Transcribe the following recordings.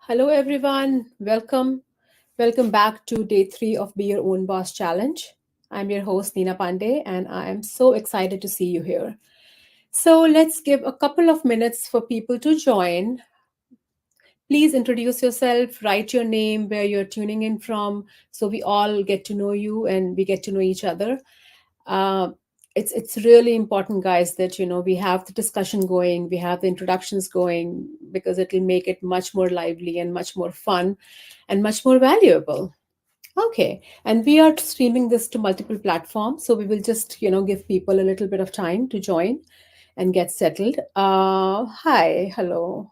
Hello, everyone. Welcome. Welcome back to day three of Be Your Own Boss Challenge. I'm your host, Neena Pandey, and I am so excited to see you here. So, let's give a couple of minutes for people to join. Please introduce yourself, write your name, where you're tuning in from, so we all get to know you and we get to know each other. Uh, it's really important, guys, that we have the discussion going, we have the introductions going, because it will make it much more lively and much more fun and much more valuable. Okay, and we are streaming this to multiple platforms, so we will just give people a little bit of time to join and get settled. Hi, hello.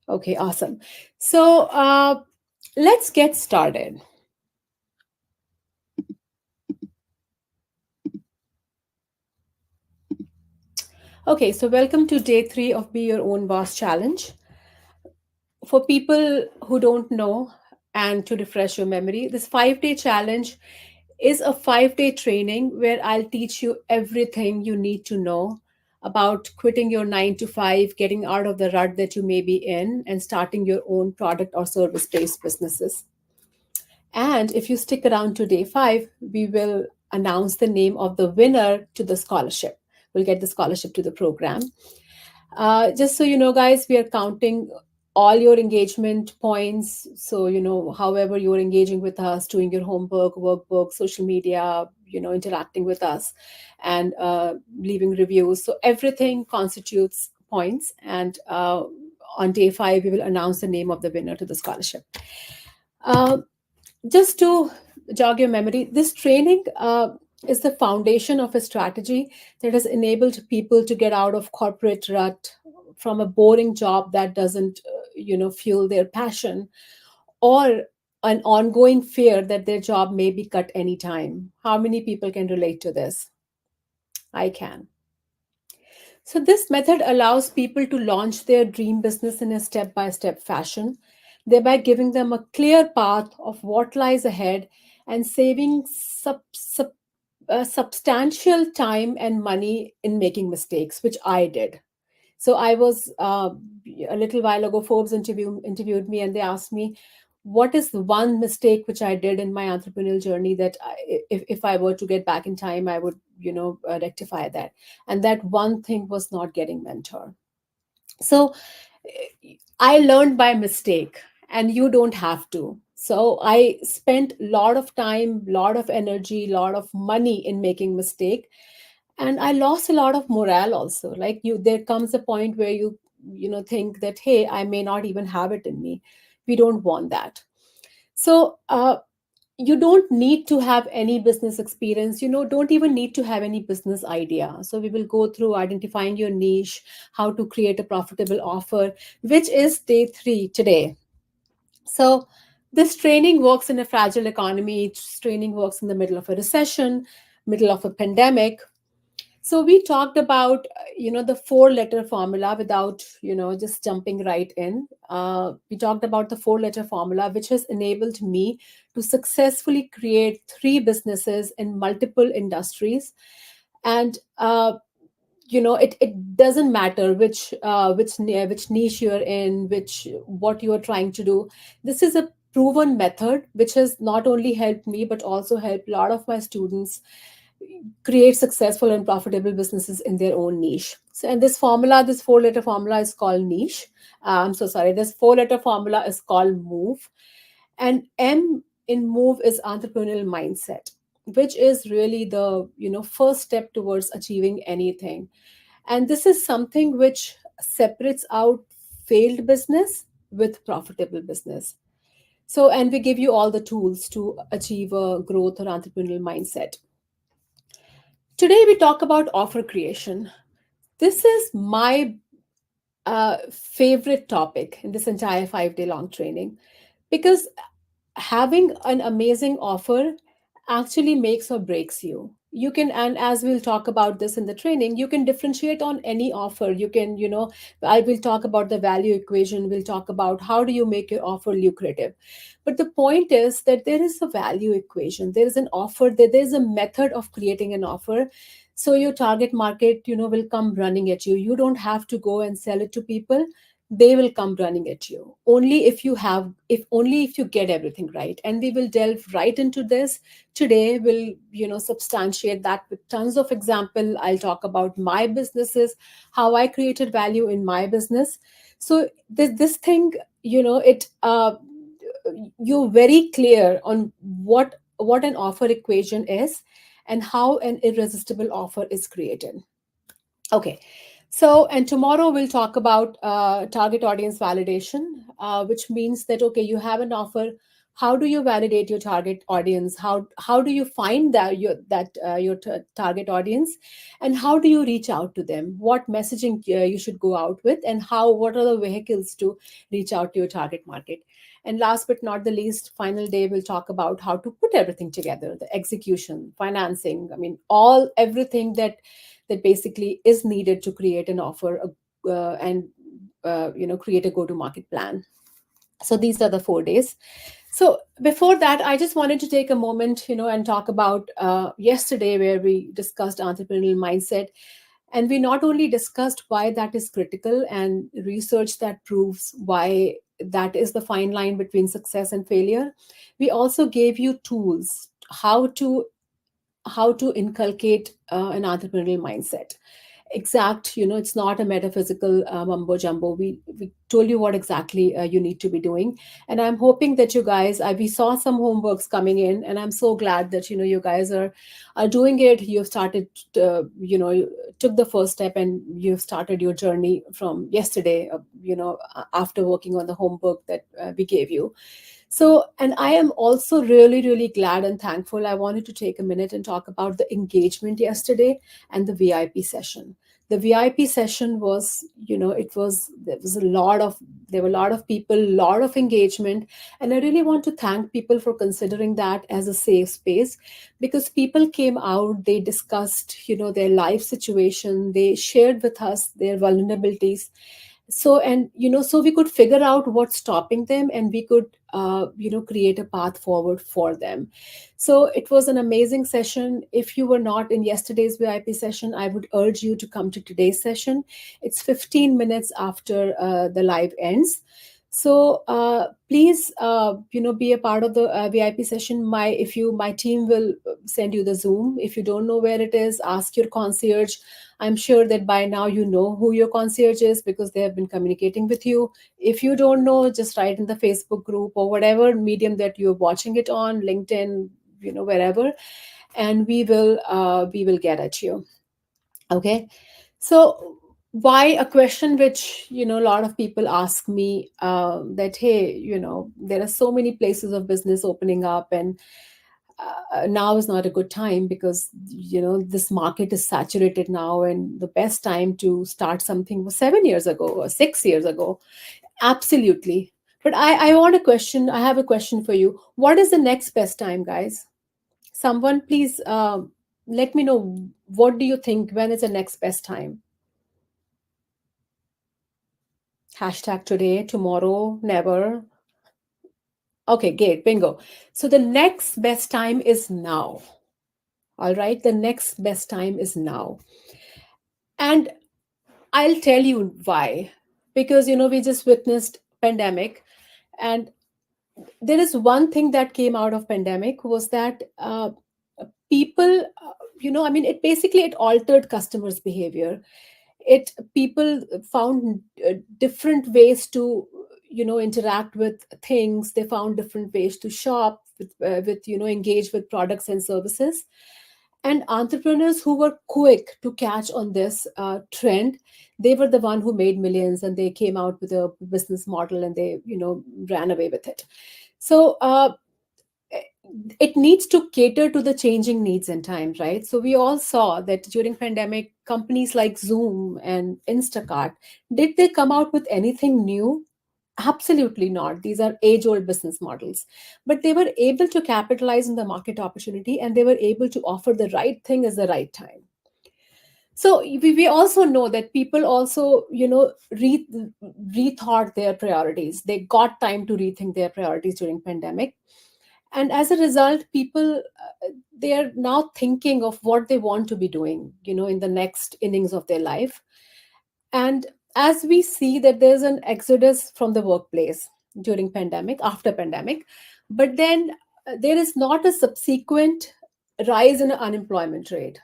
Okay, awesome. So let's get started. Okay, so welcome to day three of Be Your Own Boss Challenge. For people who don't know, and to refresh your memory, this 5 day challenge is a 5 day training where I'll teach you everything you need to know about quitting your 9 to 5, getting out of the rut that you may be in, and starting your own product or service based businesses. And if you stick around to day five, we will announce the name of the winner to the scholarship. We'll get the scholarship to the program. Just so you know, guys, we are counting all your engagement points. So, however you're engaging with us, doing your homework, workbook, social media, interacting with us and leaving reviews. So, everything constitutes points. And on day five, we will announce the name of the winner to the scholarship. Uh, just to jog your memory, this training is the foundation of a strategy that has enabled people to get out of corporate rut, from a boring job that doesn't, fuel their passion, or an ongoing fear that their job may be cut anytime. How many people can relate to this? I can. So, this method allows people to launch their dream business in a step by step fashion, thereby giving them a clear path of what lies ahead and saving substantial time and money in making mistakes, which I did. So I was a little while ago. Forbes interviewed me, and they asked me, "What is the one mistake which I did in my entrepreneurial journey that if I were to get back in time, I would rectify that?" And that one thing was not getting mentor. So I learned by mistake, and you don't have to. So I spent a lot of time, lot of energy, lot of money in making mistake, and I lost a lot of morale also. Like, there comes a point where you think that, hey, I may not even have it in me. We don't want that. So you don't need to have any business experience, don't even need to have any business idea. So we will go through identifying your niche, how to create a profitable offer, which is day three today. So this training works in a fragile economy. Training works in the middle of a recession, middle of a pandemic. So we talked about, the four-letter formula, without, just jumping right in. We talked about the four-letter formula, which has enabled me to successfully create three businesses in multiple industries. And it doesn't matter which niche you're in, which what you are trying to do. This is a proven method which has not only helped me but also helped a lot of my students create successful and profitable businesses in their own niche. So, and this formula, this four-letter formula, is called niche. I'm so sorry. This four-letter formula is called move, and M in move is entrepreneurial mindset, which is really the first step towards achieving anything. And this is something which separates out failed business with profitable business. So, and we give you all the tools to achieve a growth or entrepreneurial mindset. Today, we talk about offer creation. This is my favorite topic in this entire 5 day long training, because having an amazing offer actually makes or breaks you. You can, and as we'll talk about this in the training, you can differentiate on any offer. You can, I will talk about the value equation. We'll talk about how do you make your offer lucrative. But the point is that there is a value equation. There is an offer, there's a method of creating an offer. So your target market, will come running at you. You don't have to go and sell it to people. they will come running at you. Only if you have, if only if you get everything right. And we will delve right into this today. We'll, substantiate that with tons of example. I'll talk about my businesses, how I created value in my business. So this thing, it you're very clear on what an offer equation is and how an irresistible offer is created. Okay. So, and tomorrow we'll talk about target audience validation, which means that, okay, you have an offer. How do you validate your target audience? How do you find your target audience, and how do you reach out to them? What messaging you should go out with, and what are the vehicles to reach out to your target market? And last but not the least, final day, we'll talk about how to put everything together: the execution, financing. I mean, all everything that basically is needed to create an offer, and create a go to market plan. So these are the 4 days. So before that, I just wanted to take a moment, and talk about yesterday, where we discussed entrepreneurial mindset. And we not only discussed why that is critical and research that proves why that is the fine line between success and failure, we also gave you tools how to inculcate an entrepreneurial mindset. Exact, it's not a metaphysical mumbo jumbo. We told you what exactly you need to be doing. And I'm hoping that you guys, we saw some homeworks coming in, and I'm so glad that you guys are doing it. You've started, you took the first step, and you've started your journey from yesterday, after working on the homework that we gave you. So, and I am also really, really glad and thankful. I wanted to take a minute and talk about the engagement yesterday and the VIP session. The VIP session was, there were a lot of people, a lot of engagement. And I really want to thank people for considering that as a safe space, because people came out, they discussed, their life situation, they shared with us their vulnerabilities. So, and so we could figure out what's stopping them, and we could create a path forward for them. So it was an amazing session. If you were not in yesterday's VIP session, I would urge you to come to today's session. It's 15 minutes after the live ends. So please, be a part of the VIP session. My team will send you the Zoom. If you don't know where it is, ask your concierge. I'm sure that by now you know who your concierge is, because they have been communicating with you. If you don't know, just write in the Facebook group or whatever medium that you're watching it on, LinkedIn, wherever, and we will get at you. Okay. So why a question which a lot of people ask me, that, hey, there are so many places of business opening up, and now is not a good time, because this market is saturated now, and the best time to start something was 7 years ago or 6 years ago. Absolutely. But I have a question for you. What is the next best time, guys? Someone please, let me know, what do you think, when is the next best time? Hashtag today, tomorrow, never. Okay, great, bingo. So the next best time is now. All right, the next best time is now. And I'll tell you why. Because we just witnessed pandemic, and there is one thing that came out of pandemic was that people, I mean, it altered customers' behavior. It People found different ways to interact with things. They found different ways to shop with engage with products and services. And entrepreneurs who were quick to catch on this trend, they were the one who made millions, and they came out with a business model, and they ran away with it. So it needs to cater to the changing needs and times, right? So we all saw that during pandemic, companies like Zoom and Instacart, did they come out with anything new? Absolutely not. These are age old business models. But they were able to capitalize on the market opportunity, and they were able to offer the right thing at the right time. So we also know that people also, rethought their priorities. They got time to rethink their priorities during pandemic. And as a result, people, they are now thinking of what they want to be doing, in the next innings of their life. And as we see that there's an exodus from the workplace during pandemic, after pandemic, but then there is not a subsequent rise in unemployment rate.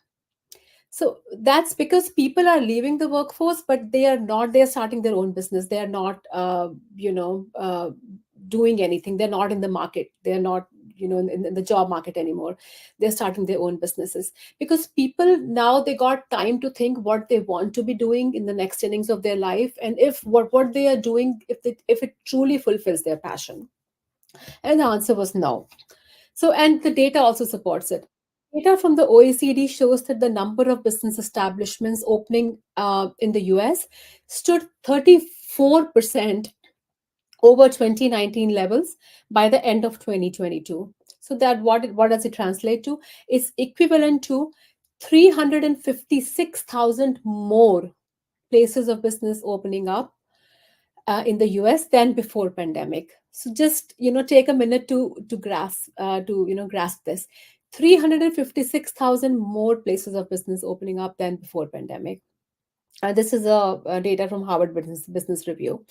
So that's because people are leaving the workforce, but they're starting their own business. They are not, doing anything. They're not in the market. They're not, in the job market anymore. They're starting their own businesses because people now they got time to think what they want to be doing in the next innings of their life. And if what they are doing, if it truly fulfills their passion. And the answer was no. So, and the data also supports it. Data from the OECD shows that the number of business establishments opening in the US stood 34% over 2019 levels by the end of 2022. So that what does it translate to? It's equivalent to 356,000 more places of business opening up in the US than before pandemic. So just take a minute to grasp this. 356,000 more places of business opening up than before pandemic. This is a data from Harvard Business Review.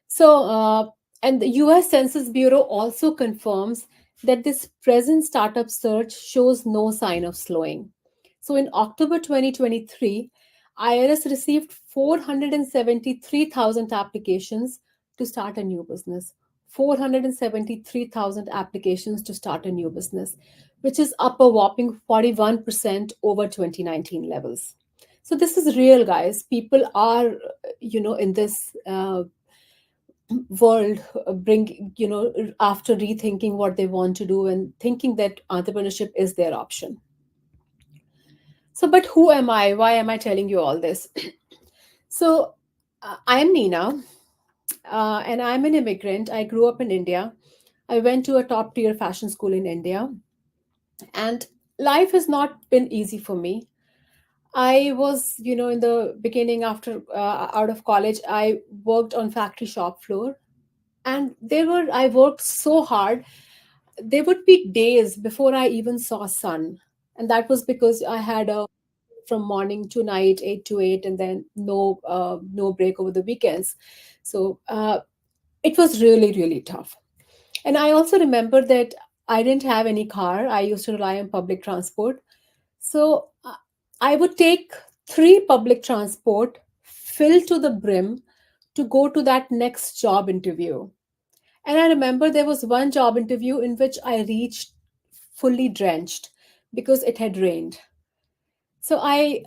So, and the US Census Bureau also confirms that this present startup surge shows no sign of slowing. So, in October 2023, IRS received 473,000 applications to start a new business. 473,000 applications to start a new business, which is up a whopping 41% over 2019 levels. So this is real, guys. People are, in this world, bring, after rethinking what they want to do and thinking that entrepreneurship is their option. So, but who am I? Why am I telling you all this? So, I'm Nina, and I'm an immigrant. I grew up in India. I went to a top tier fashion school in India, and life has not been easy for me. I was, in the beginning, after out of college, I worked on factory shop floor, and I worked so hard. There would be days before I even saw sun, and that was because I had a from morning to night, 8 to 8, and then no break over the weekends. So it was really really tough. And I also remember that I didn't have any car. I used to rely on public transport. So I would take three public transport, fill to the brim to go to that next job interview. And I remember there was one job interview in which I reached fully drenched because it had rained. So I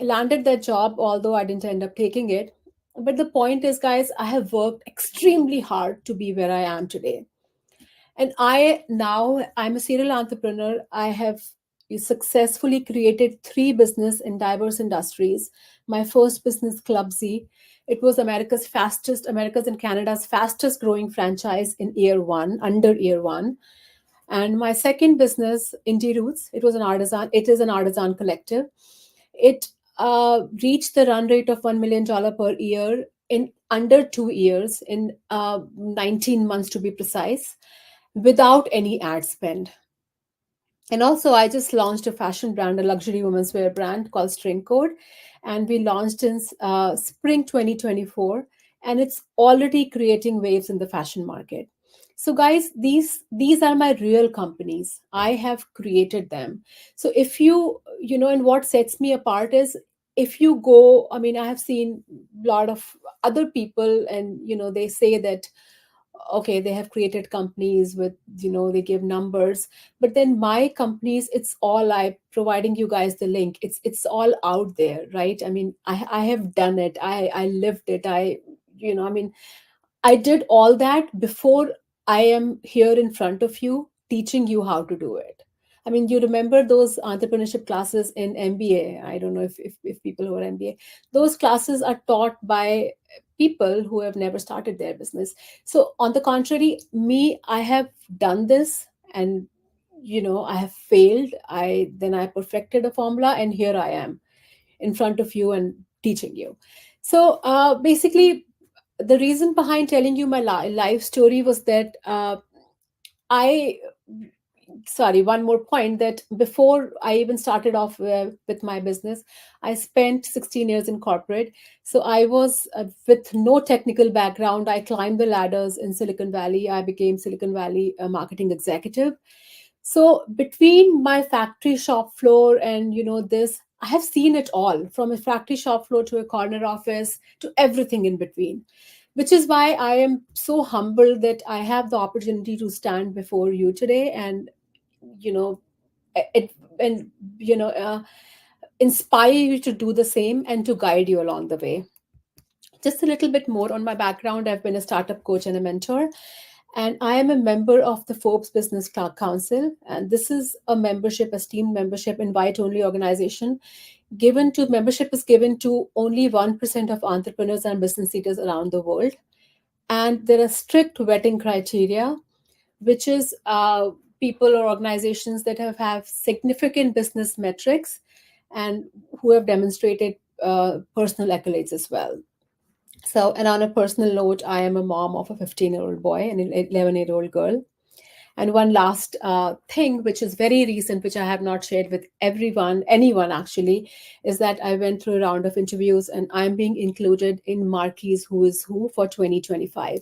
landed that job, although I didn't end up taking it. But the point is, guys, I have worked extremely hard to be where I am today. And I'm a serial entrepreneur. I have successfully created three business in diverse industries. My first business, Club Z, it was America's and Canada's fastest growing franchise in year one, under year one. And my second business, Indie Roots, it is an artisan collective. It reached the run rate of $1 million per year in under 2 years, in 19 months to be precise, without any ad spend. And also, I just launched a fashion brand, a luxury women's wear brand called String Code, and we launched in spring 2024, and it's already creating waves in the fashion market. So, guys, these are my real companies. I have created them. So, if and what sets me apart is if you go. I mean, I have seen a lot of other people, and they say that okay, they have created companies with, they give numbers, but then my companies, it's all I providing you guys the link, it's all out there, right? I mean, I have done it, I lived it, I mean, I did all that before I am here in front of you teaching you how to do it. I mean, you remember those entrepreneurship classes in MBA? I don't know if people who are MBA, those classes are taught by people who have never started their business. So, on the contrary, me, I have done this, and I have failed. I perfected a formula, and here I am in front of you and teaching you. So, basically, the reason behind telling you my life story was that I sorry, one more point, that before I even started off with my business, I spent 16 years in corporate. So I was with no technical background. I climbed the ladders in Silicon Valley. I became Silicon Valley marketing executive. So between my factory shop floor and this, I have seen it all, from a factory shop floor to a corner office to everything in between, which is why I am so humbled that I have the opportunity to stand before you today and you know it and you know uh, inspire you to do the same and to guide you along the way. Just a little bit more on my background: I've been a startup coach and a mentor, and I am a member of the Forbes Business Council. And this is a membership, esteemed membership, invite only organization. Membership is given to only 1% of entrepreneurs and business leaders around the world. And there are strict vetting criteria, which is people or organizations that have significant business metrics and who have demonstrated personal accolades as well. So, and on a personal note, I am a mom of a 15-year-old boy and an 11-year-old girl. And one last thing, which is very recent, which I have not shared with anyone actually, is that I went through a round of interviews and I'm being included in Marquis Who Is Who for 2025.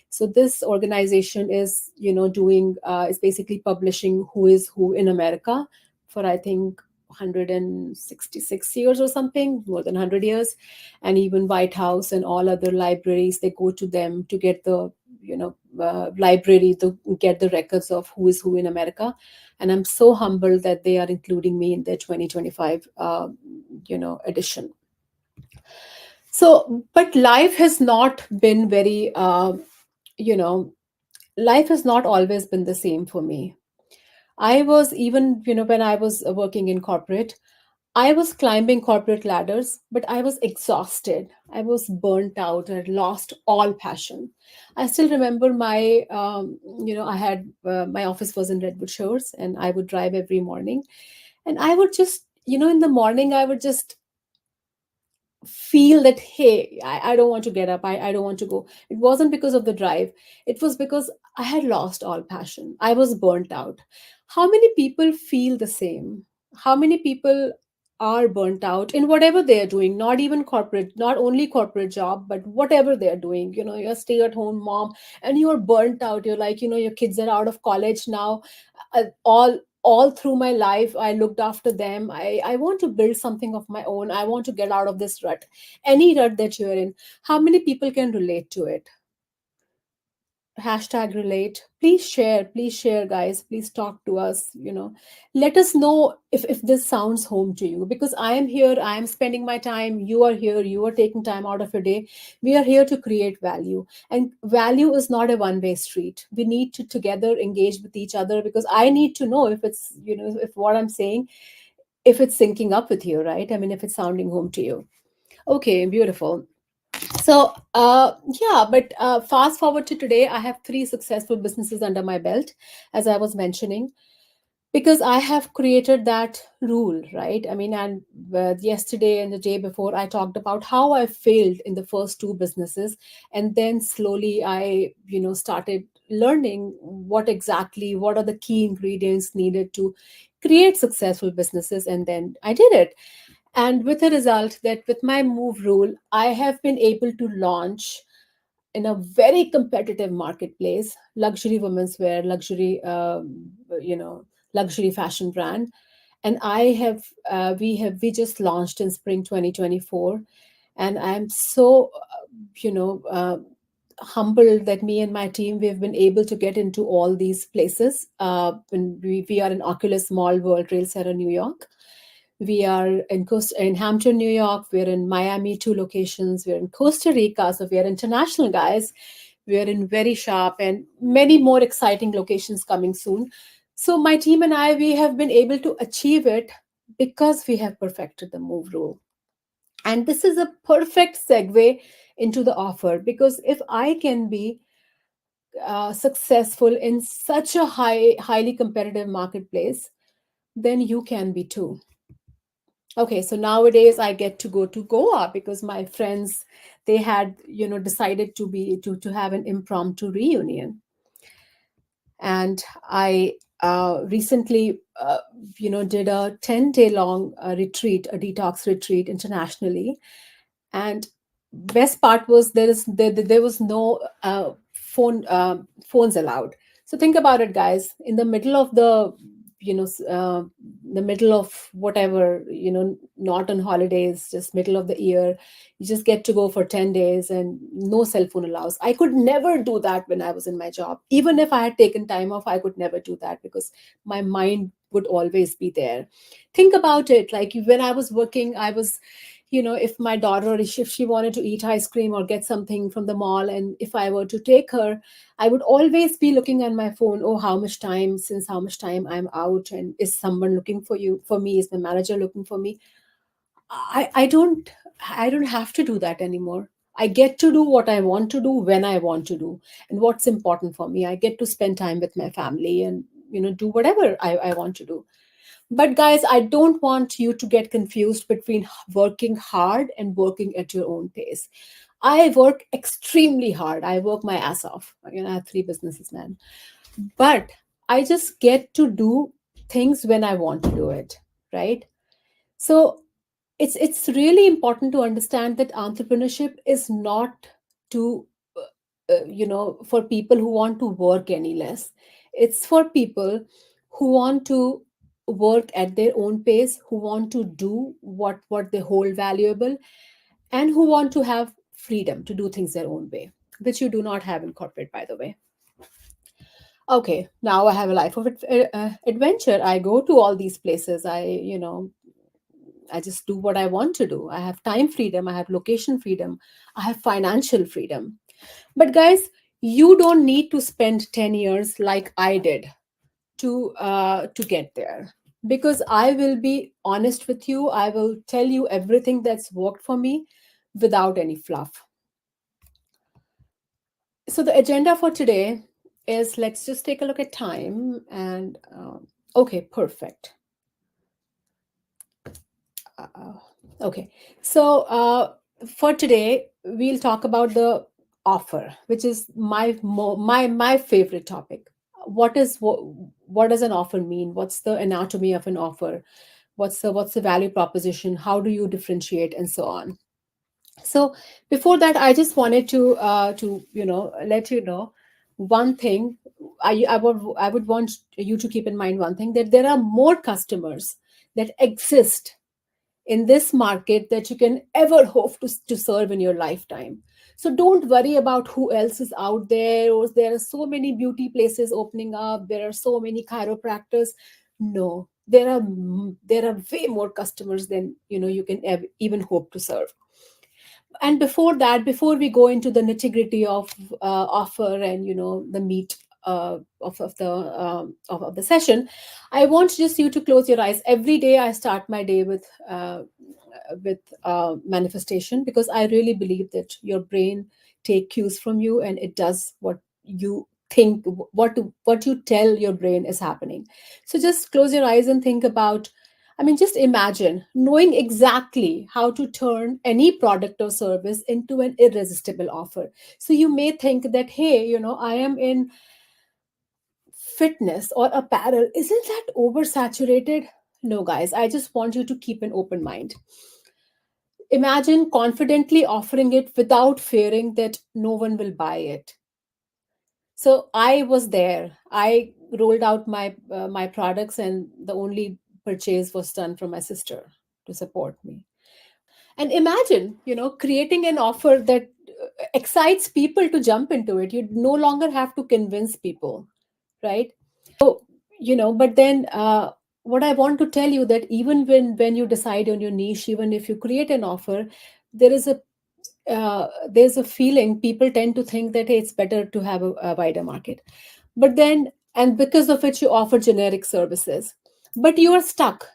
So this organization is, is basically publishing who is who in America for, I think, 166 years or something, more than 100 years. And even White House and all other libraries, they go to them to get the library to get the records of who is who in America. And I'm so humbled that they are including me in their 2025 edition. So, but life has not been very you know life has not always been the same for me. I was even, when I was working in corporate, I was climbing corporate ladders, but I was exhausted. I was burnt out. I had lost all passion. I still remember I had my office was in Redwood Shores, and I would drive every morning. And I would just, in the morning, I would just feel that, hey, I don't want to get up. I don't want to go. It wasn't because of the drive. It was because I had lost all passion. I was burnt out. How many people feel the same? How many people are burnt out in whatever they're doing? Not even corporate, not only corporate job, but whatever they're doing. You're a stay-at-home mom and you're burnt out. You're like, your kids are out of college now. All through my life, I looked after them. I want to build something of my own. I want to get out of this rut. Any rut that you're in, how many people can relate to it? Hashtag relate. Please share, guys. Please talk to us. Let us know if this sounds home to you, because I am here. I am spending my time. You are here. You are taking time out of your day. We are here to create value, and value is not a one-way street. We need to together engage with each other, because I need to know if it's, if what I'm saying, if it's syncing up with you, right? I mean, if it's sounding home to you. Okay, beautiful. So, yeah, but fast forward to today, I have three successful businesses under my belt, as I was mentioning, because I have created that rule, right? I mean, and yesterday and the day before, I talked about how I failed in the first two businesses. And then slowly I, started learning what are the key ingredients needed to create successful businesses. And then I did it. And with the result that with my move rule, I have been able to launch in a very competitive marketplace luxury women's wear, you know, luxury fashion brand. And we just launched in spring 2024. And I'm so, you know, humbled that me and my team, we've been able to get into all these places. And we are in Oculus Mall, World Trade Center, New York. We are in Hampton, New York. We're in Miami, two locations. We're in Costa Rica. So we are international, guys. We are in very sharp and many more exciting locations coming soon. So my team and I, we have been able to achieve it because we have perfected the move rule. And this is a perfect segue into the offer, because if I can be successful in such a highly competitive marketplace, then you can be too. Okay, so nowadays I get to go to Goa because my friends, they had, decided to have an impromptu reunion. And I recently, did a 10-day long retreat, a detox retreat internationally. And best part was there was no phones allowed. So think about it, guys. In the middle of the middle of whatever, not on holidays, just middle of the year, you just get to go for 10 days and no cell phone allows. I could never do that when I was in my job. Even if I had taken time off, I could never do that because my mind would always be there. Think about it. Like when I was working, I was, if my daughter, if she wanted to eat ice cream or get something from the mall, and if I were to take her, I would always be looking at my phone. Oh, how much time I'm out, and is someone looking for me? Is my manager looking for me? I don't have to do that anymore. I get to do what I want to do when I want to do, and what's important for me. I get to spend time with my family and do whatever I want to do. But guys, I don't want you to get confused between working hard and working at your own pace. I work extremely hard. I work my ass off. I have three businesses, man. But I just get to do things when I want to do it, right? So it's really important to understand that entrepreneurship is not to for people who want to work any less. It's for people who want to work at their own pace, who want to do what they hold valuable, and who want to have freedom to do things their own way, which you do not have in corporate, by the way. Okay, now I have a life of adventure. I go to all these places. I just do what I want to do. I have time freedom, I have location freedom, I have financial freedom. But guys, you don't need to spend 10 years like I did to get there. Because I will be honest with you, I will tell you everything that's worked for me without any fluff. So the agenda for today is, let's just take a look at time and okay, perfect. Uh, okay, so for today we'll talk about the offer, which is my favorite topic. What does an offer mean? What's the anatomy of an offer? What's the value proposition? How do you differentiate, and so on? So before that, I just wanted to let you know one thing. I would want you to keep in mind one thing, that there are more customers that exist in this market that you can ever hope to serve in your lifetime. So don't worry about who else is out there, or there are so many beauty places opening up, there are so many chiropractors. No, there are way more customers than you can even hope to serve. And before that, before we go into the nitty gritty of offer and the meat of the session, I want just you to close your eyes. Every day I start my day with manifestation, because I really believe that your brain take cues from you, and it does what you think, what you tell your brain is happening. So just close your eyes and think about, I mean, just imagine knowing exactly how to turn any product or service into an irresistible offer. So you may think that, hey, I am in fitness or apparel. Isn't that oversaturated? No, guys, I just want you to keep an open mind. Imagine confidently offering it without fearing that no one will buy it. So I was there. I rolled out my products, and the only purchase was done from my sister to support me. And imagine, creating an offer that excites people to jump into it. You no longer have to convince people, right? So, but then what I want to tell you, that even when you decide on your niche, even if you create an offer, there is a there's a feeling, people tend to think that, hey, it's better to have a wider market. But then, and because of which you offer generic services, but you are stuck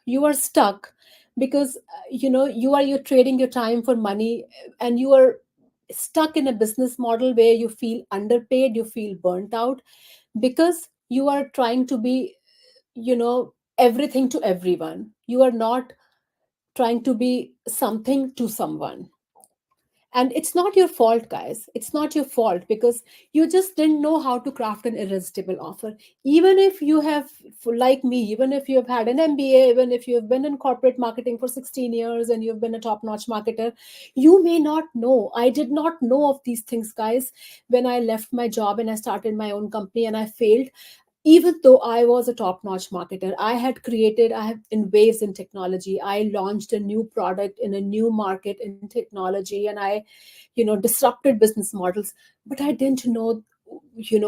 because you're trading your time for money, and you are stuck in a business model where you feel underpaid, you feel burnt out, because you are trying to be everything to everyone. You are not trying to be something to someone. And it's not your fault, guys. It's not your fault, because you just didn't know how to craft an irresistible offer. Even if you have, like me, even if you have had an MBA, even if you have been in corporate marketing for 16 years and you've been a top notch marketer, you may not know. I did not know of these things, guys, when I left my job and I started my own company and I failed. Even though I was a top notch marketer, I have in waves in technology. I launched a new product in a new market in technology, and I, disrupted business models. But I didn't know,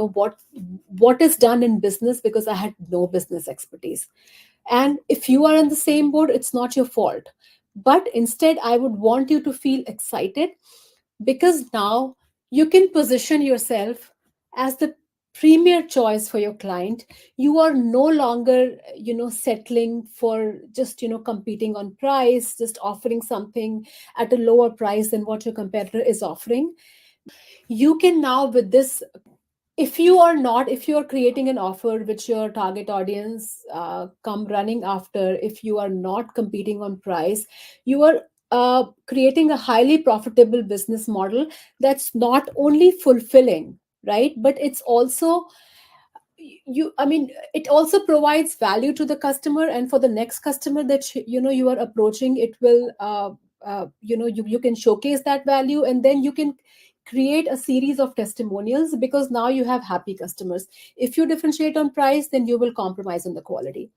what is done in business, because I had no business expertise. And if you are in the same boat, it's not your fault. But instead, I would want you to feel excited, because now you can position yourself as the premier choice for your client. You are no longer, settling for just, competing on price, just offering something at a lower price than what your competitor is offering. You can now, with this, if you are creating an offer which your target audience come running after, if you are not competing on price, you are creating a highly profitable business model that's not only fulfilling, right, but it's also, I mean, it also provides value to the customer, and for the next customer that you are approaching, it will, you can showcase that value, and then you can create a series of testimonials, because now you have happy customers. If you differentiate on price, then you will compromise on the quality.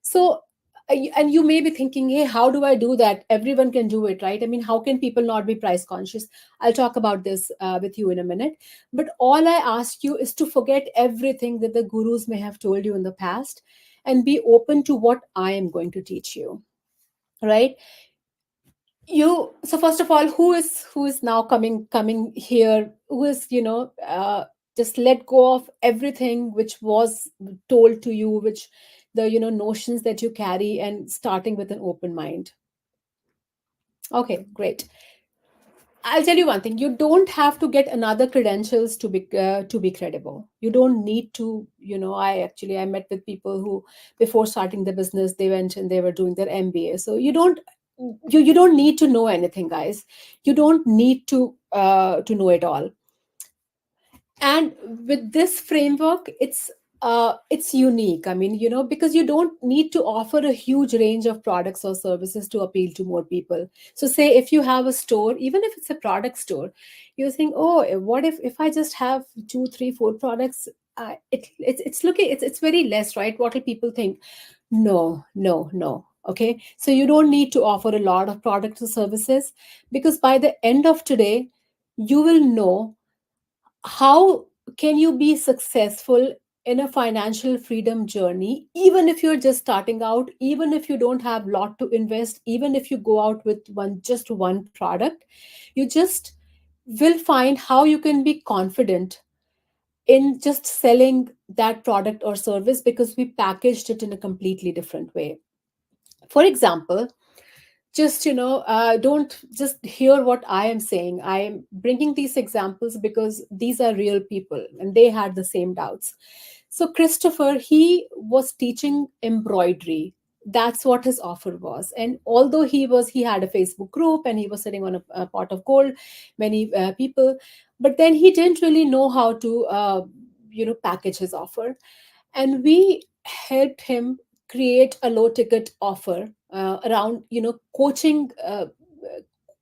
So, and you may be thinking, hey, how do I do that? Everyone can do it, right? I mean, how can people not be price conscious? I'll talk about this with you in a minute. But all I ask you is to forget everything that the gurus may have told you in the past, and be open to what I am going to teach you, right? So first of all, who is now coming here, who is, just let go of everything which was told to you, which the, notions that you carry, and starting with an open mind. Okay, great. I'll tell you one thing. You don't have to get another credentials to be credible. You don't need to. I met with people who, before starting the business, they went and they were doing their MBA. So you don't need to know anything, guys. You don't need to know it all. And with this framework, it's unique. I mean, because you don't need to offer a huge range of products or services to appeal to more people. So say if you have a store, even if it's a product store, you think, oh, what if I just have two, three, four products? It's very less, right? What will people think? No, no, no. Okay, so you don't need to offer a lot of products or services, because by the end of today, you will know how can you be successful in a financial freedom journey, even if you're just starting out, even if you don't have a lot to invest, even if you go out with just one product. You just will find how you can be confident in just selling that product or service, because we packaged it in a completely different way. For example, just, don't just hear what I am saying. I am bringing these examples because these are real people and they had the same doubts. So Christopher, he was teaching embroidery. That's what his offer was. And although he had a Facebook group and he was sitting on a pot of gold, many people, but then he didn't really know how to package his offer. And we helped him create a low ticket offer around, coaching,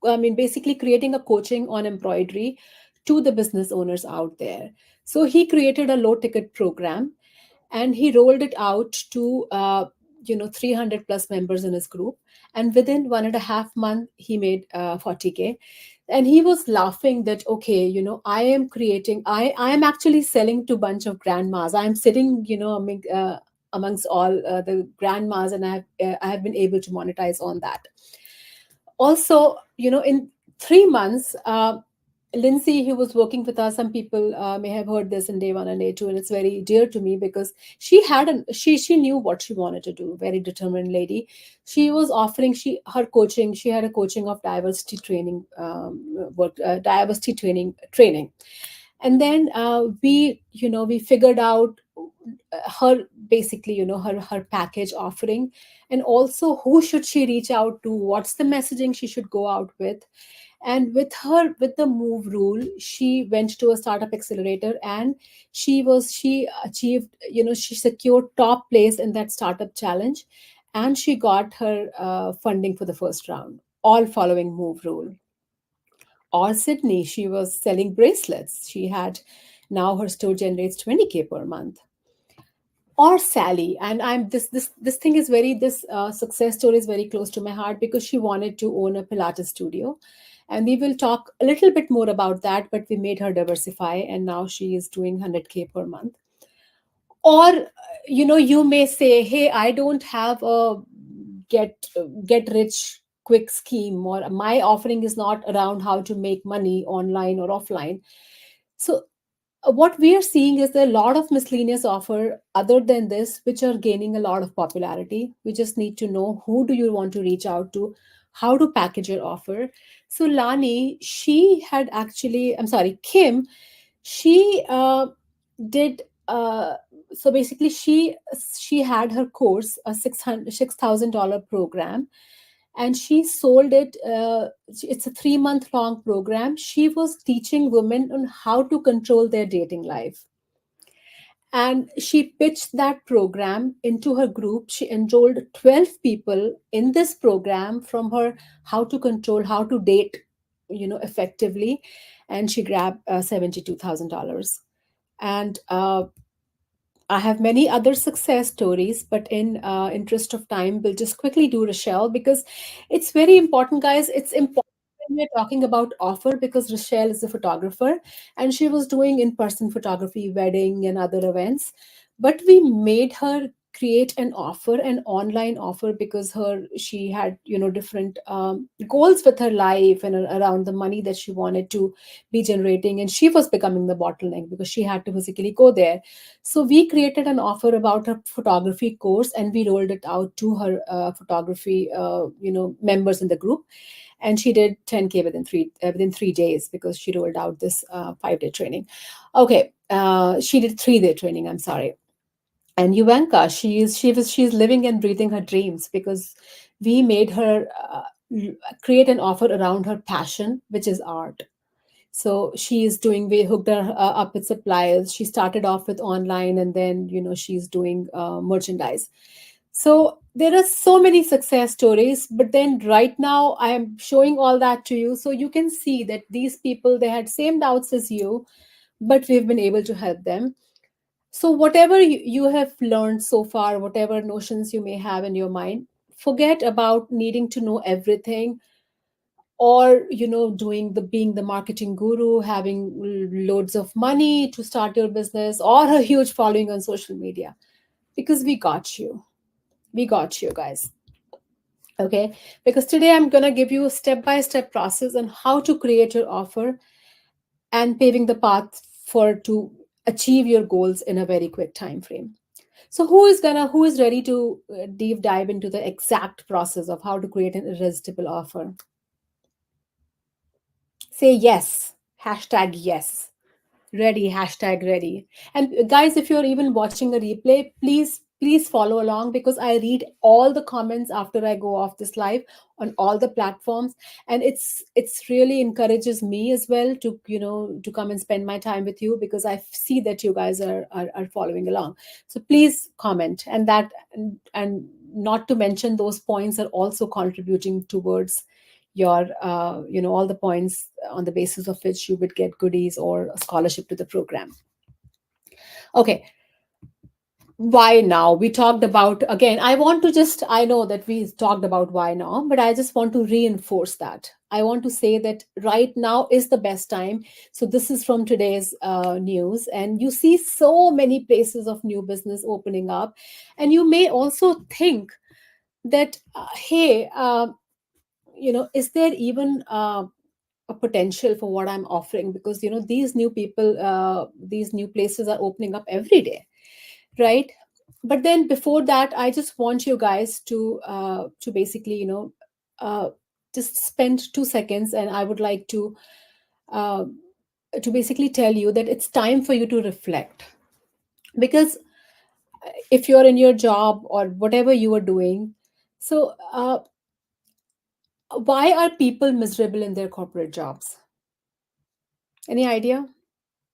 I mean, basically creating a coaching on embroidery to the business owners out there. So he created a low ticket program, and he rolled it out to 300 plus members in his group. And within 1.5 months, he made 40K. And he was laughing that, okay, I am actually selling to bunch of grandmas. I'm sitting, amongst all the grandmas, and I have been able to monetize on that. Also, in 3 months, Lindsay, who was working with us, some people may have heard this in day one and day two, and it's very dear to me, because she knew what she wanted to do. Very determined lady. She was offering her coaching. She had a coaching of diversity training, diversity training, and then we figured out her, basically, her package offering, and also who should she reach out to, what's the messaging she should go out with. And with the move rule, she went to a startup accelerator, and she achieved, she secured top place in that startup challenge, and she got her funding for the first round, all following move rule. Or Sydney, she was selling bracelets. She had Now her store generates 20K per month. Or Sally, and I'm this thing is very this success story is very close to my heart because she wanted to own a Pilates studio, and we will talk a little bit more about that. But we made her diversify, and now she is doing 100K per month. Or you may say, hey, I don't have a get get rich quick scheme, or my offering is not around how to make money online or offline. So what we are seeing is there are a lot of miscellaneous offer other than this which are gaining a lot of popularity. We just need to know who do you want to reach out to, how to package your offer. So Lani, she had actually, I'm sorry, Kim, she did so basically she had her course, a $6,000 program, and she sold it. It's a 3 month long program. She was teaching women on how to control their dating life, and she pitched that program into her group. She enrolled 12 people in this program from her how to control, how to date, effectively, and she grabbed $72,000. And I have many other success stories, but in interest of time, we'll just quickly do Rochelle because it's very important, guys. It's important when we're talking about offer because Rochelle is a photographer and she was doing in-person photography, wedding, and other events. But we made her create an offer, an online offer, because she had different goals with her life and around the money that she wanted to be generating, and she was becoming the bottleneck because she had to physically go there. So we created an offer about her photography course, and we rolled it out to her photography, members in the group, and she did 10K within 3 days because she rolled out this 5 day training. Okay, she did 3 day training. I'm sorry. And Yuvanka, she's living and breathing her dreams because we made her create an offer around her passion, which is art. So she's doing, we hooked her up with suppliers. She started off with online, and then she's doing merchandise. So there are so many success stories, but then right now I am showing all that to you so you can see that these people, they had same doubts as you, but we've been able to help them. So whatever you have learned so far, whatever notions you may have in your mind, forget about needing to know everything, or doing the being the marketing guru, having loads of money to start your business, or a huge following on social media, because we got you guys. Okay, because today I'm going to give you a step by step process on how to create your offer and paving the path for to achieve your goals in a very quick time frame. So who is ready to deep dive into the exact process of how to create an irresistible offer? Say yes. Hashtag yes. Ready, hashtag ready. And guys, if you're even watching a replay, please follow along because I read all the comments after I go off this live on all the platforms, and it's really encourages me as well to to come and spend my time with you because I see that you guys are following along. So please comment, and not to mention those points are also contributing towards your all the points on the basis of which you would get goodies or a scholarship to the program. Okay, why now? We talked about, again, I want to just, I know that we talked about why now, but I just want to reinforce that. I want to say that right now is the best time. So this is from today's news, and you see so many places of new business opening up, and you may also think that hey, is there even a potential for what I'm offering, because these new people, these new places are opening up every day, right? But then before that, I just want you guys to basically uh, just spend 2 seconds, and I would like uh, to basically tell you that it's time for you to reflect, because if you're in your job or whatever you are doing, so Why are people miserable in their corporate jobs? Any idea?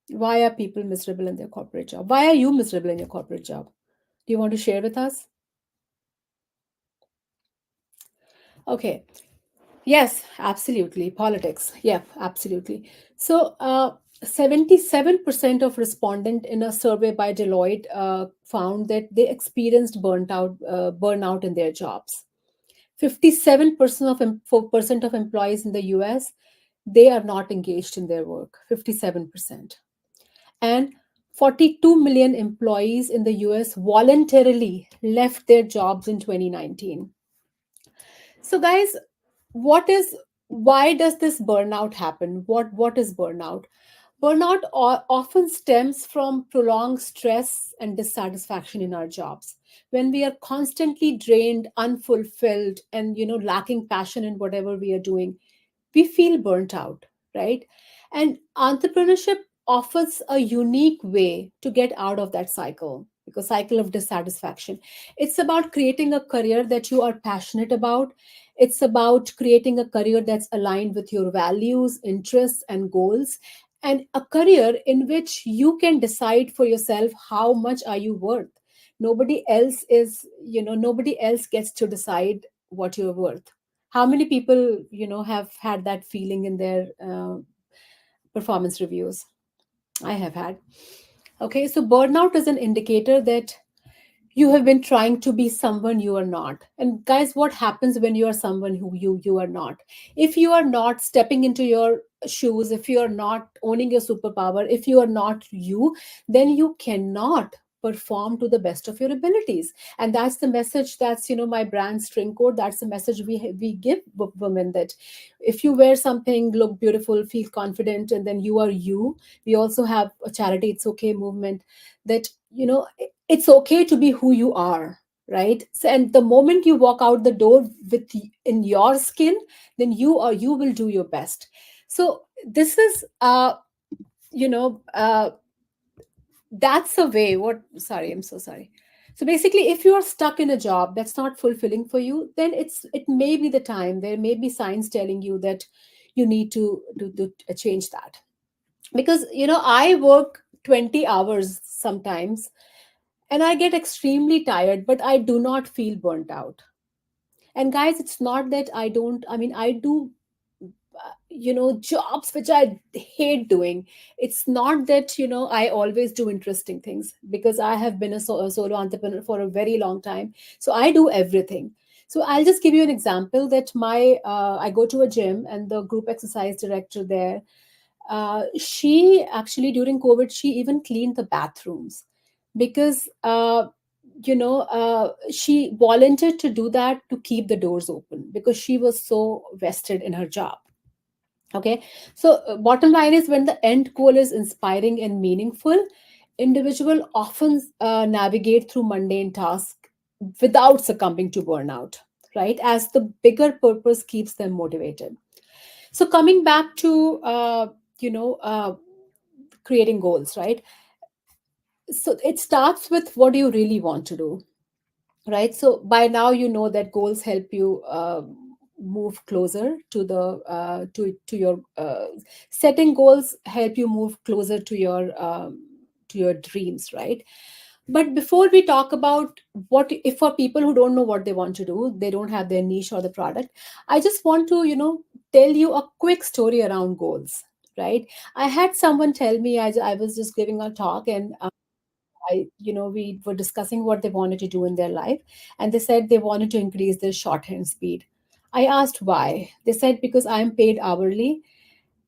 Why are people miserable in their corporate job? Why are you miserable in your corporate job? Do you want to share with us? Okay. Yes, absolutely. Politics. Yeah, absolutely. So, 77% of respondent in a survey by Deloitte found that they experienced burnout in their jobs. 57% percent of employees in the US, they are not engaged in their work. 57%. And 42 million employees in the US voluntarily left their jobs in 2019. So, guys, what is why does this burnout happen? What is burnout? Burnout often stems from prolonged stress and dissatisfaction in our jobs. When we are constantly drained, unfulfilled, and lacking passion in whatever we are doing, we feel burnt out, right? And entrepreneurship offers a unique way to get out of that cycle, because cycle of dissatisfaction. It's about creating a career that you are passionate about. It's about creating a career that's aligned with your values, interests, and goals, and a career in which you can decide for yourself how much are you worth. Nobody else gets to decide what you're worth. How many people have had that feeling in their performance reviews? I have had. Okay, so burnout is an indicator that you have been trying to be someone you are not. And guys, what happens when you are someone who you are not? If you are not stepping into your shoes, if you are not owning your superpower, if you are not you, then you cannot perform to the best of your abilities. And that's the message. That's my brand string code. That's the message we give women, that if you wear something, look beautiful, feel confident, and then you are you. We also have a charity, It's Okay movement, that it's okay to be who you are, right? So, and the moment you walk out the door with in your skin, then you will do your best. So this is you know that's a way. What Sorry, I'm so sorry. So basically, if you are stuck in a job that's not fulfilling for you, then it may be the time. There may be signs telling you that you need to change that. Because I work 20 hours sometimes, and I get extremely tired, but I do not feel burnt out. And guys, it's not that I don't, I mean, I do, jobs which I hate doing. It's not that, I always do interesting things, because I have been a solo entrepreneur for a very long time. So I do everything. So I'll just give you an example that I go to a gym, and the group exercise director there, she actually, during COVID, she even cleaned the bathrooms, because she volunteered to do that to keep the doors open, because she was so vested in her job. Okay, so bottom line is, when the end goal is inspiring and meaningful, individual often navigate through mundane tasks without succumbing to burnout, right? As the bigger purpose keeps them motivated. So coming back to you know creating goals, right? So it starts with, what do you really want to do, right? So by now you know that goals help you move closer to the to your setting goals help you move closer to your dreams, right? But before we talk about, what if for people who don't know what they want to do, they don't have their niche or the product, I just want to tell you a quick story around goals, right? I had someone tell me, I was just giving a talk, and we were discussing what they wanted to do in their life, and they said they wanted to increase their shorthand speed. I asked why. They said, because I am paid hourly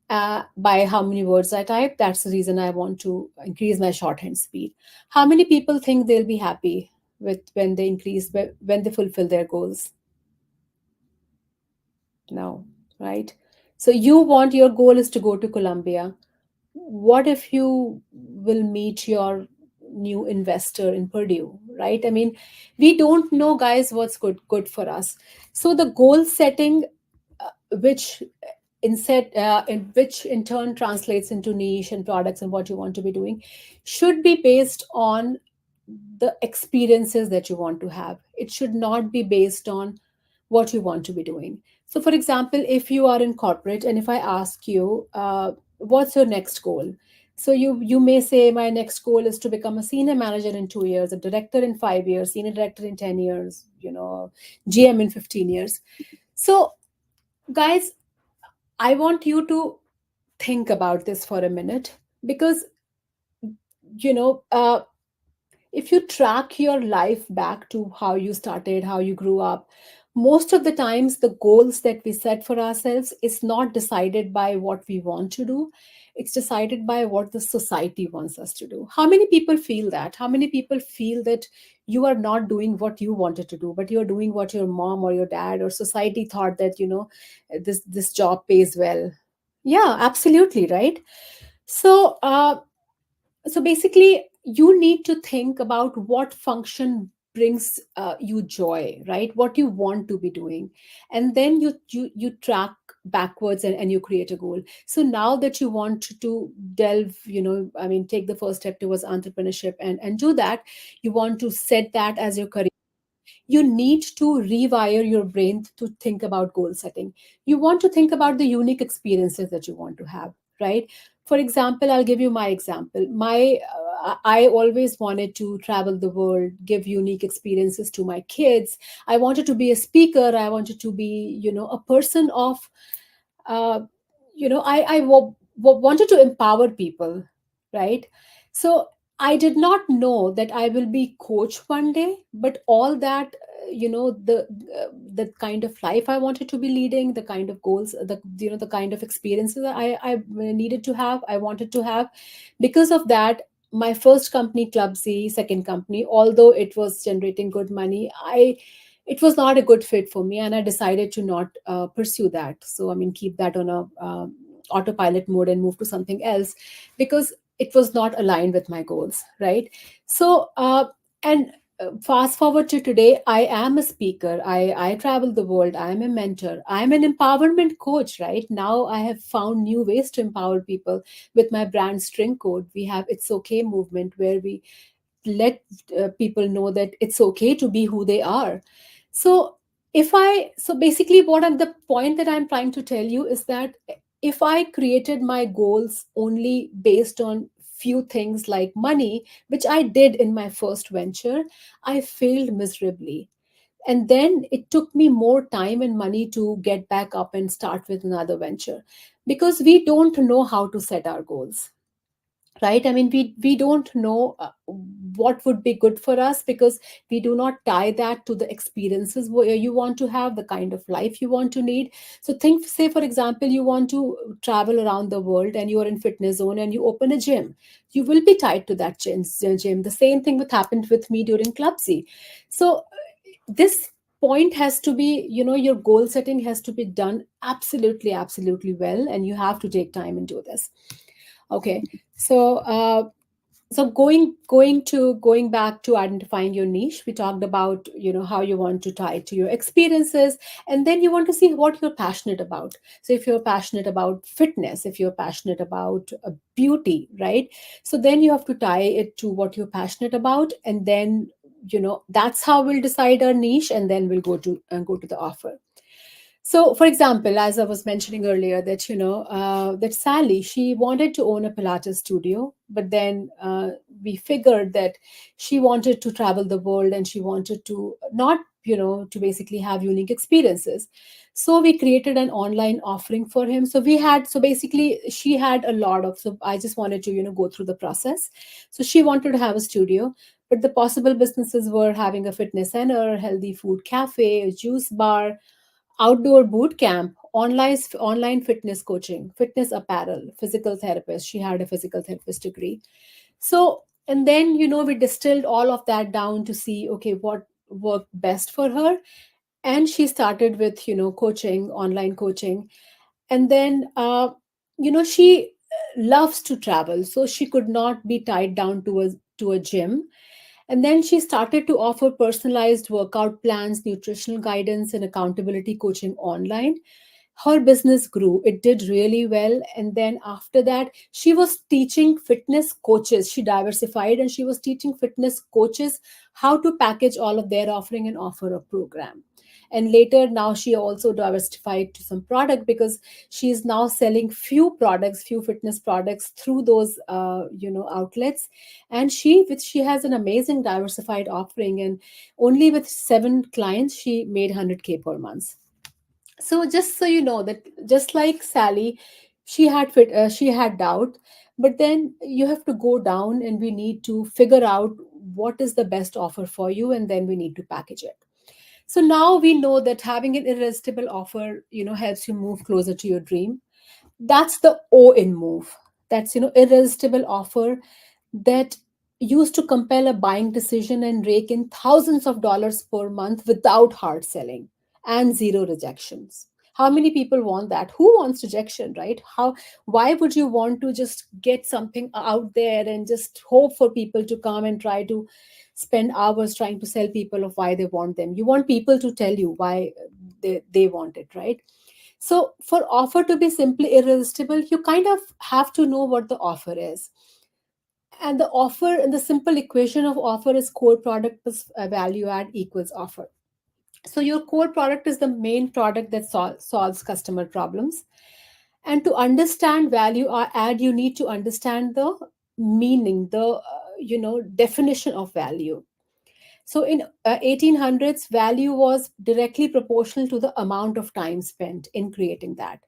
by how many words I type. That's the reason I want to increase my shorthand speed. How many people think they'll be happy with when they fulfill their goals? No, right? So you want, your goal is to go to Colombia. What if you will meet your new investor in Purdue, right? I mean, we don't know, guys, what's good for us. So the goal setting, which which in turn translates into niche and products and what you want to be doing, should be based on the experiences that you want to have. It should not be based on what you want to be doing. So, for example, if you are in corporate and if I ask you, what's your next goal? So you may say my next goal is to become a senior manager in 2 years, a director in 5 years, senior director in 10 years, GM in 15 years. So, guys, I want you to think about this for a minute because you know if you track your life back to how you started, how you grew up, most of the times the goals that we set for ourselves is not decided by what we want to do. It's decided by what the society wants us to do. How many people feel that? How many people feel that you are not doing what you wanted to do, but you're doing what your mom or your dad or society thought that, this job pays well? Yeah, absolutely, right? So basically you need to think about what function brings you joy, right? What you want to be doing, and then you track backwards, and you create a goal. So now that you want to delve, I mean, take the first step towards entrepreneurship and do that, you want to set that as your career. You need to rewire your brain to think about goal setting. You want to think about the unique experiences that you want to have, right? For example, I'll give you my example. I always wanted to travel the world, give unique experiences to my kids. I wanted to be a speaker. I wanted to be, a person of, uh, I wanted to empower people, right? So I did not know that I will be coach one day, but all that, the kind of life I wanted to be leading, the kind of goals, the kind of experiences I needed to have, I wanted to have. Because of that, my first company, Club Z, second company, although it was generating good money, it was not a good fit for me, and I decided to not pursue that. So I mean, keep that on a autopilot mode and move to something else, because it was not aligned with my goals, right? So uh, and uh, fast forward to today, I am a speaker. I travel the world. I am a mentor. I am an empowerment coach. Right now, I have found new ways to empower people with my brand String Code. We have It's Okay movement, where we let people know that it's okay to be who they are. So basically, the point that I'm trying to tell you is that if I created my goals only based on few things like money, which I did in my first venture, I failed miserably. And then it took me more time and money to get back up and start with another venture, because we don't know how to set our goals, right? I mean, we don't know what would be good for us, because we do not tie that to the experiences where you want to have, the kind of life you want to lead. So think, say for example, you want to travel around the world and you are in fitness zone and you open a gym. You will be tied to that gym. The same thing what happened with me during Club C. So this point has to be, your goal setting has to be done absolutely, absolutely well, and you have to take time and do this. Okay. So going back to identifying your niche, we talked about, how you want to tie it to your experiences, and then you want to see what you're passionate about. So if you're passionate about fitness, if you're passionate about beauty, right? So then you have to tie it to what you're passionate about, and then, that's how we'll decide our niche, and then we'll go to the offer. So, for example, as I was mentioning earlier, that that Sally, she wanted to own a Pilates studio, but then we figured that she wanted to travel the world and she wanted to not, to basically have unique experiences. So we created an online offering for him. So basically she had a lot of. So I just wanted to go through the process. So she wanted to have a studio, but the possible businesses were having a fitness center, healthy food cafe, a juice bar, outdoor boot camp, online fitness coaching, fitness apparel, physical therapist. She had a physical therapist degree. So, and then, we distilled all of that down to see, okay, what worked best for her. And she started with, coaching, online coaching. And then, she loves to travel. So she could not be tied down to a gym. And then she started to offer personalized workout plans, nutritional guidance, and accountability coaching online. Her business grew. It did really well. And then after that, she was teaching fitness coaches. She diversified and she was teaching fitness coaches how to package all of their offering and offer a program. And later, now she also diversified to some product, because she is now selling few fitness products through those outlets. And she has an amazing diversified offering, and only with 7 clients she made 100K per month. So just so you know that, just like Sally, she had doubt, but then you have to go down and we need to figure out what is the best offer for you, and then we need to package it. So now we know that having an irresistible offer, helps you move closer to your dream. That's the O in move. That's, irresistible offer that used to compel a buying decision and rake in thousands of dollars per month without hard selling and zero rejections. How many people want that? Who wants rejection, right? Why would you want to just get something out there and just hope for people to come and try to spend hours trying to sell people of why they want them? You want people to tell you why they want it, right? So for offer to be simply irresistible, you kind of have to know what the offer is. And the offer, and the simple equation of offer is core product plus value add equals offer. So your core product is the main product that solves customer problems. And to understand value add, you need to understand the meaning, the definition of value. So in 1800s, value was directly proportional to the amount of time spent in creating that.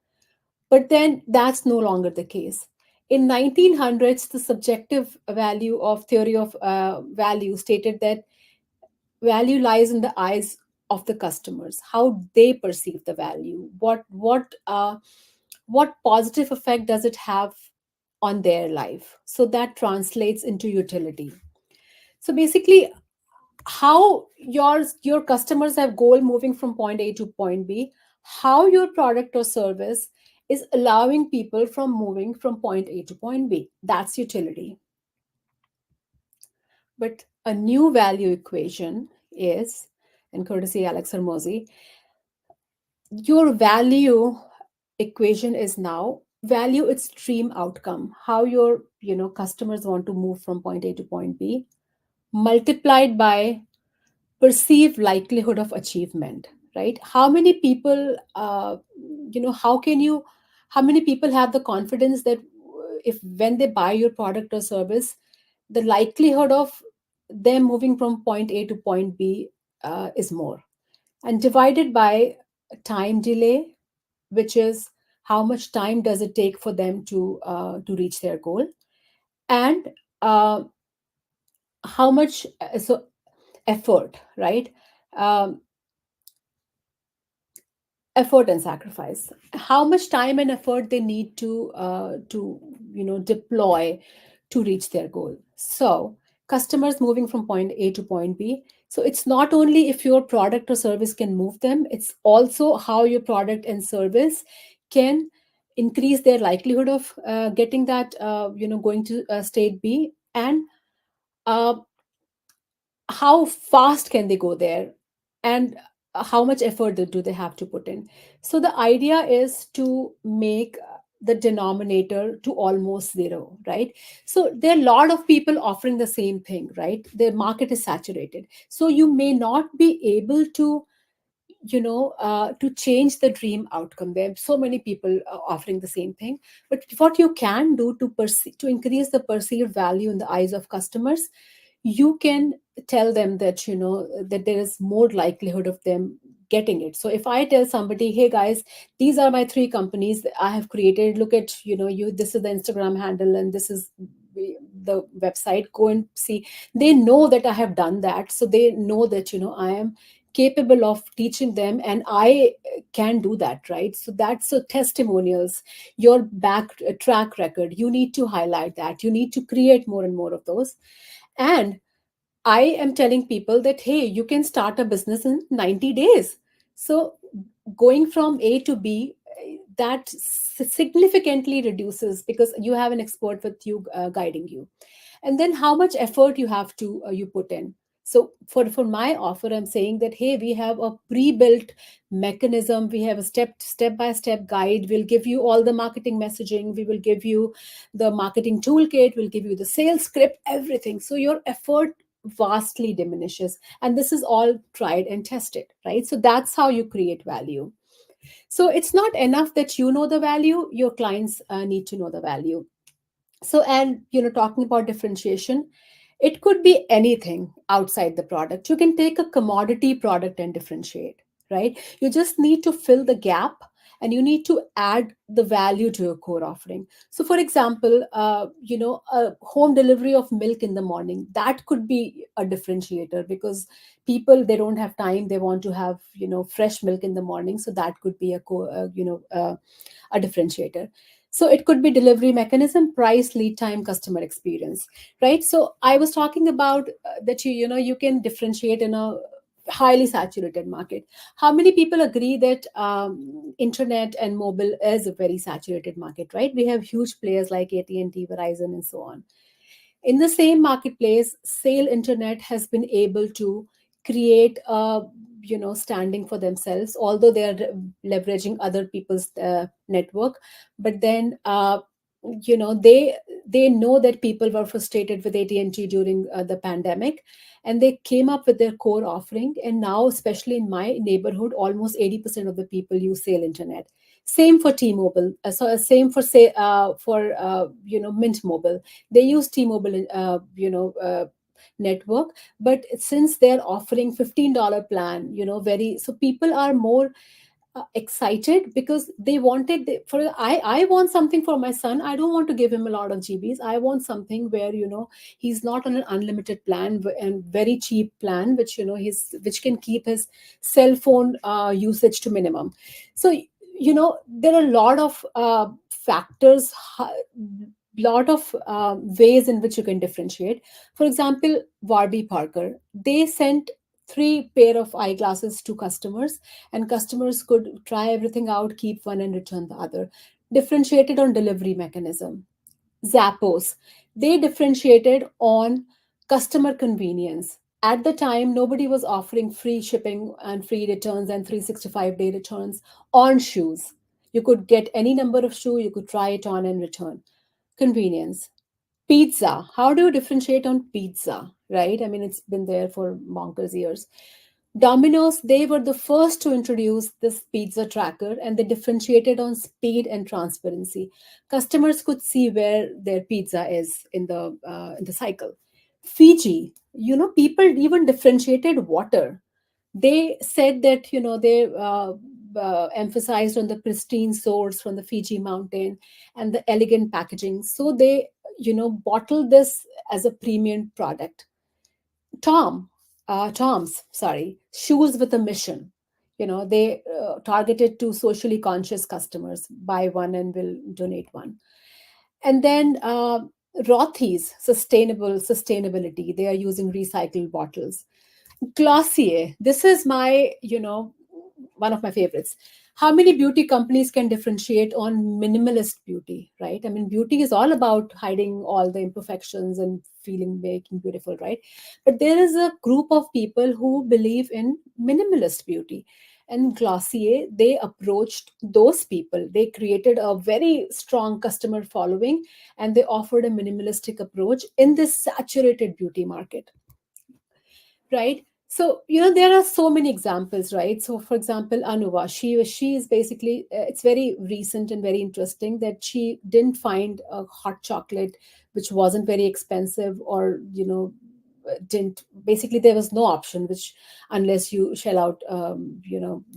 But then that's no longer the case. In 1900s, the subjective value of theory of value stated that value lies in the eyes of the customers, how they perceive the value, what positive effect does it have on their life. So that translates into utility. So basically, how your customers have goal moving from point A to point B, how your product or service is allowing people from moving from point A to point B. That's utility. But a new value equation is, and courtesy Alex Hermosi, your value equation is now value its dream outcome, how your customers want to move from point A to point B, multiplied by perceived likelihood of achievement, right? How many people how can you how many people have the confidence that if when they buy your product or service, the likelihood of them moving from point A to point B is more, and divided by time delay, which is how much time does it take for them to reach their goal, and uh, how much effort, right? um, Effort and sacrifice, how much time and effort they need to deploy to reach their goal. So customers moving from point A to point B, so it's not only if your product or service can move them, it's also how your product and service can increase their likelihood of getting that going to state B, and uh, how fast can they go there, and how much effort do they have to put in. So the idea is to make the denominator to almost zero, right? So there are a lot of people offering the same thing, right? Their market is saturated, so you may not be able to change the dream outcome. There are so many people offering the same thing, but what you can do to increase the perceived value in the eyes of customers, you can tell them that that there is more likelihood of them getting it. So if I tell somebody, hey guys, these are my 3 companies that I have created, look at you this is the Instagram handle and this is the website, go and see. They know that I have done that, so they know that I am capable of teaching them, and I can do that, right? So that's so testimonials, your back track record, you need to highlight that, you need to create more and more of those. And I am telling people that, hey, you can start a business in 90 days. So going from A to B, that significantly reduces, because you have an expert with you guiding you. And then how much effort you have to you put in. So for my offer, I'm saying that, hey, we have a pre-built mechanism, we have a step by step guide, we'll give you all the marketing messaging, we will give you the marketing toolkit, we'll give you the sales script, everything. So your effort vastly diminishes. And this is all tried and tested, right? So that's how you create value. So it's not enough that you know the value, your clients need to know the value. So, and talking about differentiation, it could be anything outside the product. You can take a commodity product and differentiate, right? You just need to fill the gap, and you need to add the value to your core offering. So for example, a home delivery of milk in the morning, that could be a differentiator, because people, they don't have time, they want to have fresh milk in the morning. So that could be a differentiator. So it could be delivery mechanism, price, lead time, customer experience, right? So I was talking about that you can differentiate in a highly saturated market. How many people agree that internet and mobile is a very saturated market, right? We have huge players like AT&T, Verizon, and so on. In the same marketplace, Sale Internet has been able to create a standing for themselves, although they are leveraging other people's network. But then they know that people were frustrated with AT&T during the pandemic, and they came up with their core offering. And now, especially in my neighborhood, almost 80% of the people use Sale Internet. Same for T-Mobile. Same for say for Mint Mobile. They use T-Mobile network. But since they're offering $15 plan, very, so people are more excited, because they wanted I want something for my son. I don't want to give him a lot of GBs. I want something where he's not on an unlimited plan, and very cheap plan, which which can keep his cell phone usage to minimum. So there are a lot of factors, lot of ways in which you can differentiate. For example, Warby Parker, they sent 3 pair of eyeglasses to customers, and customers could try everything out, keep one, and return the other. Differentiated on delivery mechanism. Zappos, they differentiated on customer convenience. At the time, nobody was offering free shipping and free returns and 365-day returns on shoes. You could get any number of shoe, you could try it on and return. Convenience. Pizza. How do you differentiate on pizza, right? I mean, it's been there for bonkers years. Domino's, they were the first to introduce this pizza tracker, and they differentiated on speed and transparency. Customers could see where their pizza is in the cycle. Fiji, people even differentiated water. They said that they emphasized on the pristine source from the Fiji mountain and the elegant packaging. So they bottled this as a premium product. Tom's, sorry, shoes with a mission. They targeted to socially conscious customers. Buy one and will donate one. And then Rothy's sustainability. They are using recycled bottles. Glossier. This is my, one of my favorites. How many beauty companies can differentiate on minimalist beauty, right? I mean, beauty is all about hiding all the imperfections and feeling, making beautiful, right? But there is a group of people who believe in minimalist beauty. And Glossier, they approached those people. They created a very strong customer following, and they offered a minimalistic approach in this saturated beauty market, right? So there are so many examples, right? So for example, Anuva, she is basically it's very recent and very interesting that she didn't find a hot chocolate which wasn't very expensive, or didn't, basically there was no option which, unless you shell out a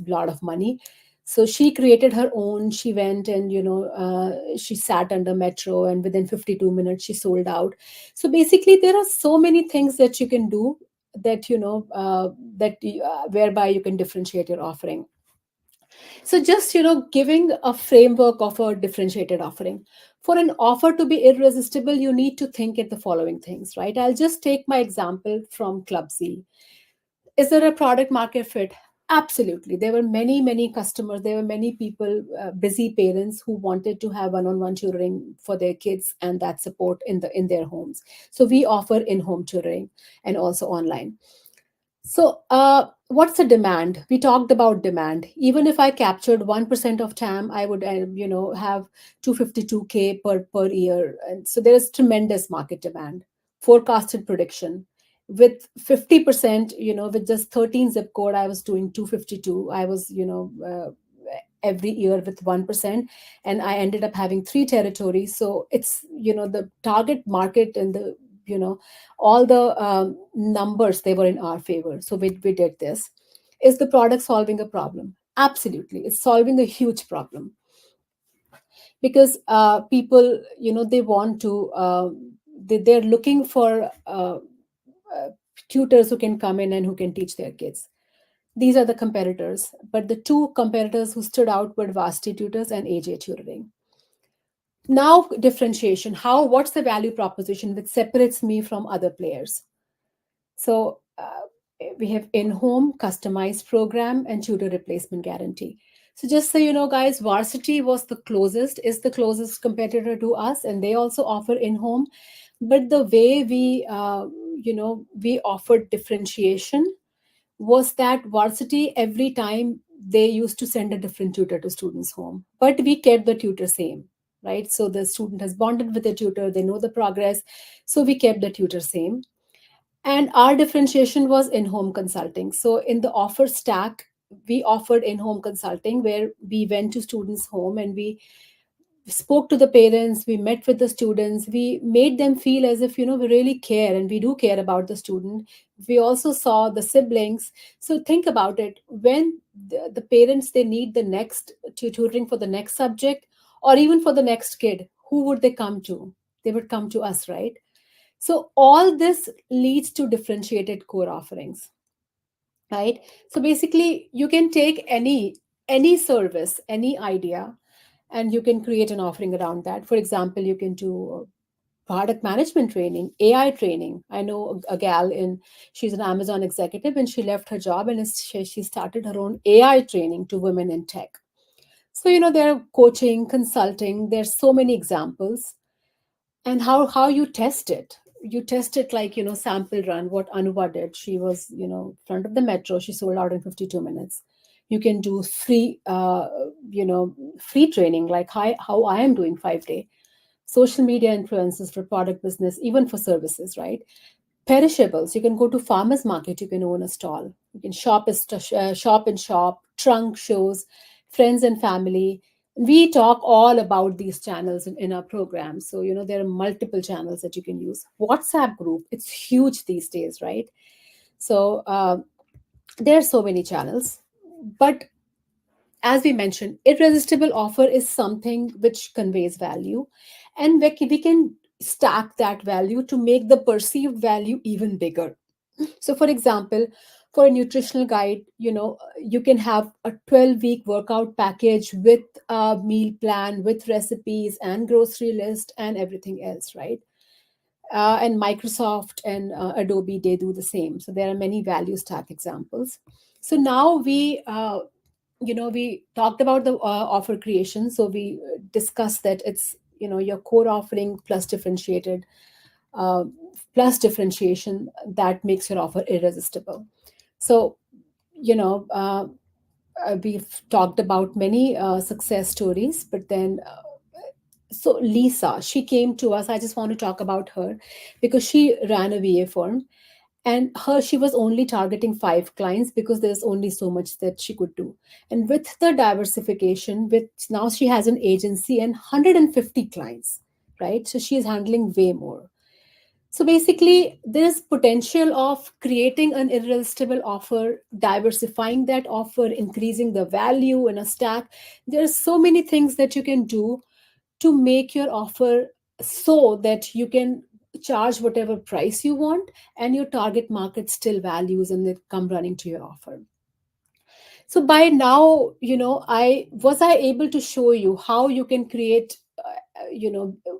lot of money. So she created her own. She went and she sat under metro, and within 52 minutes she sold out. So basically there are so many things that you can do, that whereby you can differentiate your offering. So just giving a framework of a differentiated offering. For an offer to be irresistible, you need to think at the following things, right? I'll just take my example from Club Z. Is there a product market fit? Absolutely. There were many, many customers. There were many people, busy parents, who wanted to have one-on-one tutoring for their kids, and that support in their homes. So we offer in-home tutoring and also online. So, what's the demand? We talked about demand. Even if I captured 1% of TAM, I would, have 252K per year. And so there is tremendous market demand. Forecasted prediction. with 50%, with just 13 zip code, I was doing 252. I was, every year with 1%, and I ended up having three territories. So it's, the target market and the, you know all the numbers, they were in our favor. So we did this. Is the product solving a problem? Absolutely, it's solving a huge problem, because people, they want to, they're looking for uh, tutors who can come in and who can teach their kids. These are the competitors, but the two competitors who stood out were Vasti Tutors and AJ Tutoring. Now, differentiation. What's the value proposition which separates me from other players? So, we have in-home customized program and tutor replacement guarantee. So just so you know, guys, Varsity is the closest competitor to us, and they also offer in-home. But the way we offered differentiation was that Varsity, every time they used to send a different tutor to students' home, but we kept the tutor same, right? So the student has bonded with the tutor, they know the progress, so we kept the tutor same. And our differentiation was in home consulting. So in the offer stack, we offered in home consulting where we went to students' home and we spoke to the parents, we met with the students, we made them feel as if, we really care, and we do care about the student. We also saw the siblings. So think about it, when the parents, they need the next tutoring for the next subject, or even for the next kid, who would they come to? They would come to us, right? So all this leads to differentiated core offerings, right? So basically, you can take any service, any idea, and you can create an offering around that. For example, you can do product management training, AI training. I know a gal she's an Amazon executive, and she left her job and she started her own AI training to women in tech. So, there are coaching, consulting, there's so many examples. And how you test it, you test it like, sample run. What Anuva did, she was, front of the metro, she sold out in 52 minutes. You can do free, free training, like how I am doing 5 day social media influences for product business, even for services, right? Perishables, you can go to farmers market, you can own a stall, you can shop and shop, trunk shows, friends and family. We talk all about these channels in our program. So, there are multiple channels that you can use. WhatsApp group, it's huge these days, right? So there are so many channels. But as we mentioned, irresistible offer is something which conveys value, and we can stack that value to make the perceived value even bigger. So, for example, for a nutritional guide, you can have a 12-week workout package with a meal plan, with recipes and grocery list and everything else, right? And Microsoft and Adobe, they do the same. So there are many value stack examples. So now we talked about the offer creation. So we discussed that it's, your core offering plus uh, differentiation that makes your offer irresistible. So, you know, uh, we've talked about many success stories, but then so Lisa, she came to us. I just want to talk about her because she ran a VA firm, and she was only targeting 5 clients because there's only so much that she could do. And with the diversification, with now she has an agency and 150 clients, right? So she is handling way more. So basically, there's potential of creating an irresistible offer, diversifying that offer, increasing the value in a stack. There's so many things that you can do to make your offer so that you can charge whatever price you want, and your target market still values and they come running to your offer. So by now, I able to show you how you can create,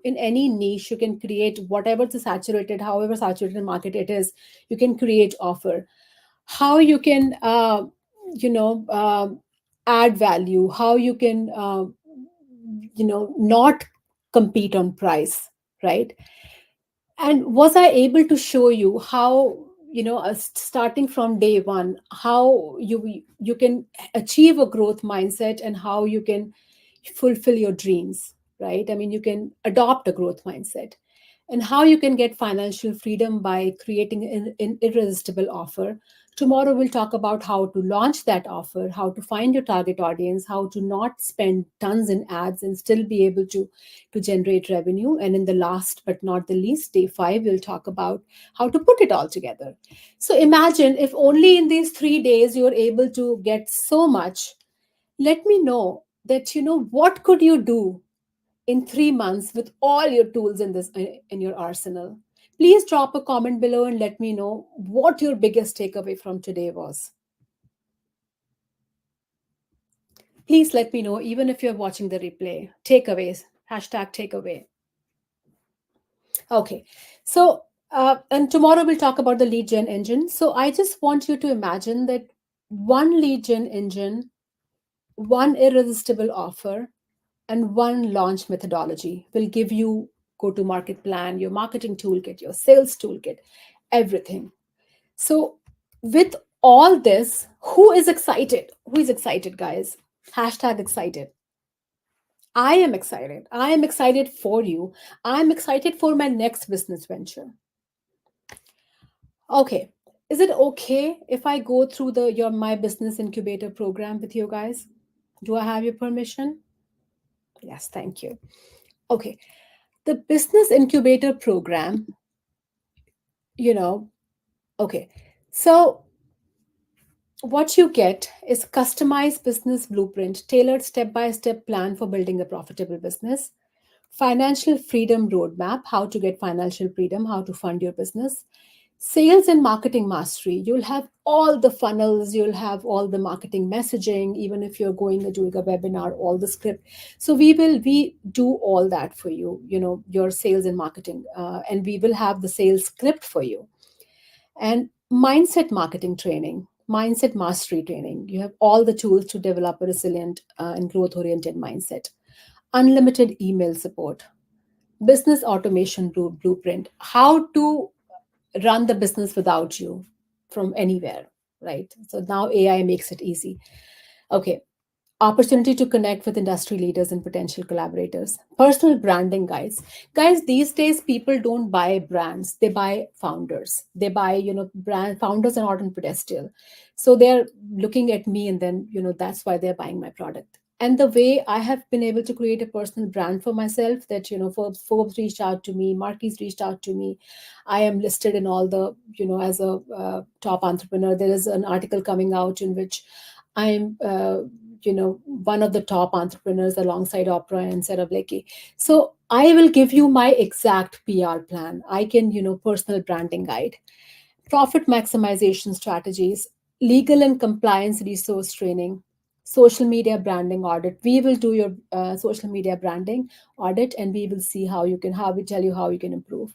in any niche, you can create whatever the saturated, however saturated market it is, you can create offer. How you can, you know, add value, how you can, not compete on price, right? And was I able to show you how, starting from day one, how you can achieve a growth mindset and how you can fulfill your dreams, right? I mean, you can adopt a growth mindset. and how you can get financial freedom by creating an irresistible offer. Tomorrow, we'll talk about how to launch that offer, how to find your target audience, how to not spend tons in ads and still be able to generate revenue. And in the last but not the least, day 5, we'll talk about how to put it all together. So imagine if only in these 3 days you're able to get so much. Let me know that, what could you do in 3 months with all your tools in your arsenal. Please drop a comment below and let me know what your biggest takeaway from today was. Please let me know, even if you're watching the replay. Takeaways, hashtag takeaway. Okay, so and tomorrow we'll talk about the lead gen engine. So I just want you to imagine that one lead gen engine, one irresistible offer, and one launch methodology will give you go to market plan, your marketing toolkit, your sales toolkit, everything. So with all this, who is excited? Who is excited, guys? Hashtag excited. I am excited. I am excited for you. I'm excited for my next business venture. Okay, is it okay if I go through the your my business incubator program with you guys? Do I have your permission? Yes, thank you. Okay, the business incubator program, you know, okay. So what you get is customized business blueprint, tailored step-by-step plan for building a profitable business, financial freedom roadmap, how to get financial freedom, how to fund your business, sales and marketing mastery. You'll have all the funnels, you'll have all the marketing messaging, even if you're going and doing a webinar, all the script. So we do all that for you, your sales and marketing, and we will have the sales script for you. And mindset marketing training, mindset mastery training. You have all the tools to develop a resilient and growth oriented mindset. Unlimited email support, business automation blueprint, how to run the business without you from anywhere, right? So now AI makes it easy. Okay, opportunity to connect with industry leaders and potential collaborators, personal branding, guys. These days people don't buy brands, they buy founders. They buy, brand founders are not on pedestal, so they're looking at me, and then, that's why they're buying my product. And the way I have been able to create a personal brand for myself, that, Forbes reached out to me, Marquis reached out to me, I am listed in all the, as a top entrepreneur. There is an article coming out in which I'm, one of the top entrepreneurs alongside Oprah and Sarah Blakey. So I will give you my exact PR plan. I can, personal branding guide, profit maximization strategies, legal and compliance resource training, social media branding audit. We will do your social media branding audit, and we will see how we tell you how you can improve.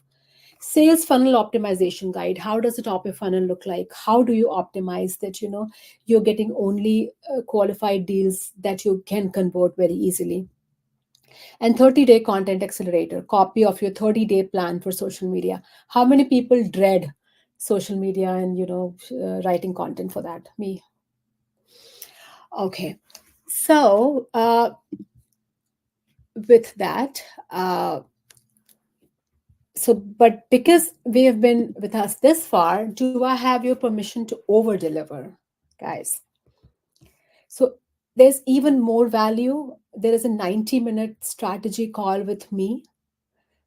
Sales funnel optimization guide. How does the top of funnel look like? How do you optimize that, you're getting only qualified deals that you can convert very easily? And 30-day content accelerator, copy of your 30-day plan for social media. How many people dread social media and, writing content for that? Me. Okay. So with that, but because we have been with us this far, do I have your permission to over deliver, guys? So there's even more value. There is a 90-minute strategy call with me.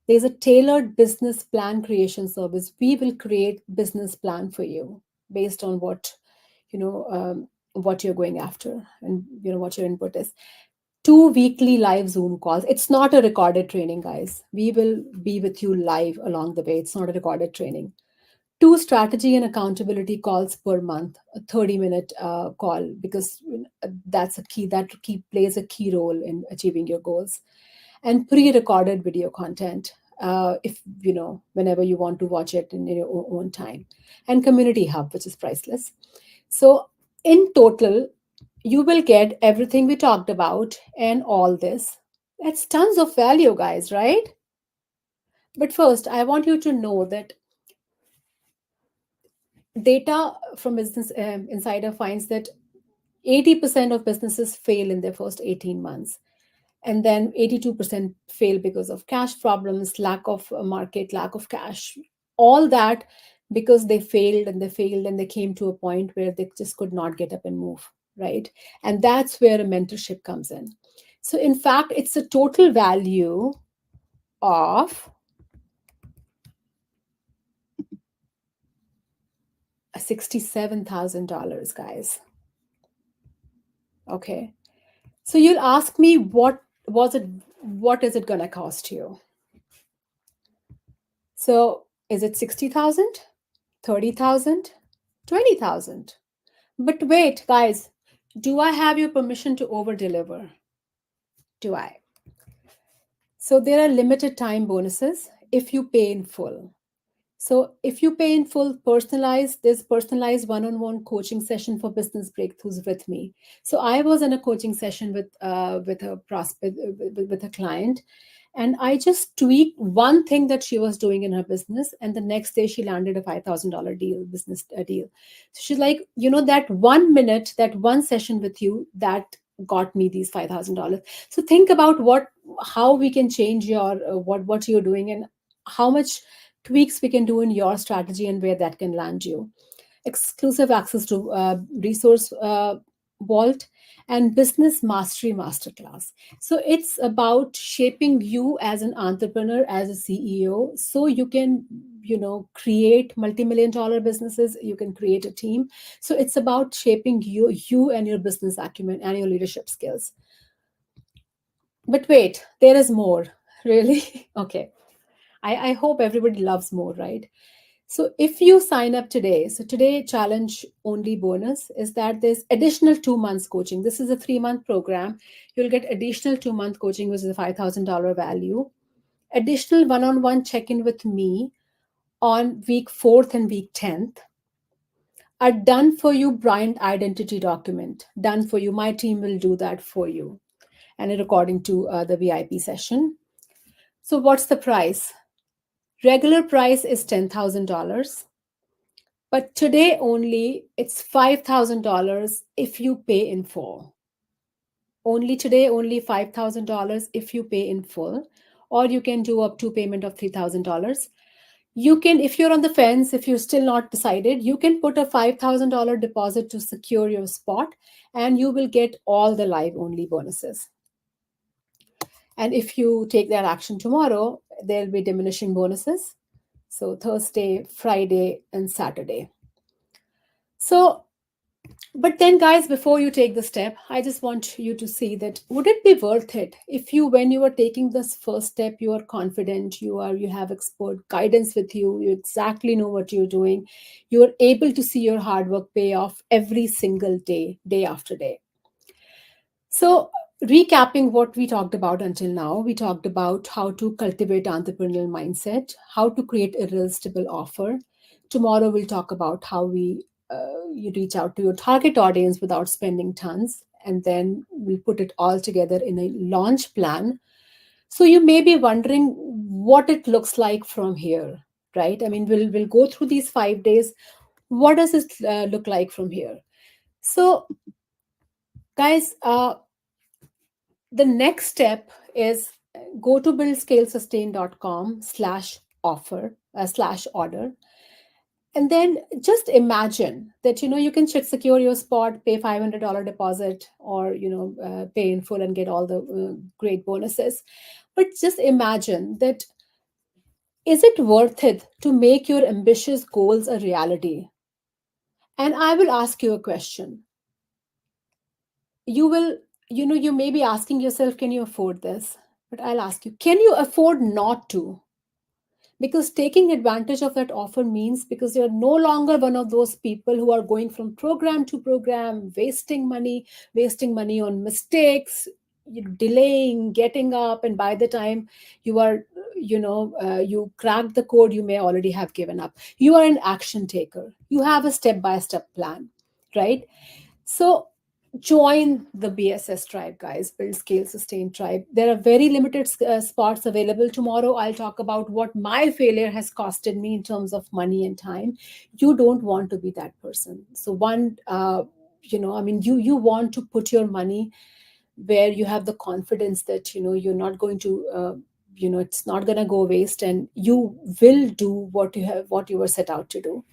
There's a tailored business plan creation service. We will create business plan for you based on you know what you're going after, and what your input is. 2 weekly live Zoom calls. It's not a recorded training, guys. We will be with you live along the way. It's not a recorded training. 2 strategy and accountability calls per month, a 30-minute call, because that plays a key role in achieving your goals. And pre-recorded video content, if whenever you want to watch it in your own time. And community hub, which is priceless. So in total, you will get everything we talked about and all this. That's tons of value, guys, right? But first, I want you to know that data from Business Insider finds that 80% of businesses fail in their first 18 months. and then 82% fail because of cash problems, lack of market, lack of cash, all that, because they failed and they failed and they came to a point where they just could not get up and move, right? And that's where a mentorship comes in. So in fact, it's a total value of $67,000, guys. Okay. So you'll ask me, what is it going to cost you? So is it 60,000, 30,000, 20,000? But wait, guys, do I have your permission to over deliver? Do I? So there are limited time bonuses if you pay in full. So if you pay in full, personalized, there's personalized one-on-one coaching session for business breakthroughs with me. So I was in a coaching session with a prospect, with a client, and I just tweaked one thing that she was doing in her business, and the next day she landed a $5,000 business deal. So she's like, that 1 minute, that one session with you, that got me these $5,000. So think about how we can change your what you're doing, and how much tweaks we can do in your strategy, and where that can land you. Exclusive access to resource vault and business mastery masterclass. So it's about shaping you as an entrepreneur, as a CEO, so you can create multi-million dollar businesses, you can create a team. So it's about shaping you and your business acumen and your leadership skills. But wait, there is more. Really? Okay. I hope everybody loves more, right? So if you sign up today, so today challenge only bonus is that there's additional 2 months coaching. This is a 3-month program. You'll get additional 2-month coaching, which is a $5,000 value. Additional one-on-one check-in with me on week 4th and week 10th. A done for you brand identity document. Done for you. My team will do that for you. And it according to the VIP session. So what's the price? Regular price is $10,000. But today only, it's $5,000 if you pay in full. Only today, only $5,000 if you pay in full, or you can do up to payment of $3,000. You can, if you're on the fence, if you're still not decided, you can put a $5,000 deposit to secure your spot, and you will get all the live only bonuses. And if you take that action tomorrow, there'll be diminishing bonuses. So Thursday, Friday, and Saturday. So, but then, guys, before you take the step, I just want you to see that would it be worth it if you, when you are taking this first step, you are confident, you have expert guidance with you, you exactly know what you're doing, you are able to see your hard work pay off every single day, day after day. So, recapping what we talked about until now, we talked about how to cultivate entrepreneurial mindset, how to create irresistible offer. Tomorrow, we'll talk about how you reach out to your target audience without spending tons, and then we'll put it all together in a launch plan. So you may be wondering what it looks like from here, right? I mean, we'll go through these 5 days. What does it look like from here? So, guys, the next step is go to buildscalesustain.com/offer /order, and then just imagine that you can secure your spot, pay $500 deposit, or pay in full and get all the great bonuses. But just imagine that, is it worth it to make your ambitious goals a reality? And I will ask you a question. You will, you may be asking yourself, can you afford this? But I'll ask you, can you afford not to? Because taking advantage of that offer means, because you're no longer one of those people who are going from program to program, wasting money on mistakes, delaying getting up, and by the time you are you crack the code, you may already have given up. You are an action taker, you have a step by step plan, right? So join the BSS tribe, guys. Build, scale, sustain tribe. There are very limited spots available. Tomorrow I'll talk about what my failure has costed me in terms of money and time. You don't want to be that person. So one I mean, you want to put your money where you have the confidence that you're not going to it's not going to go waste, and you will do what you were set out to do.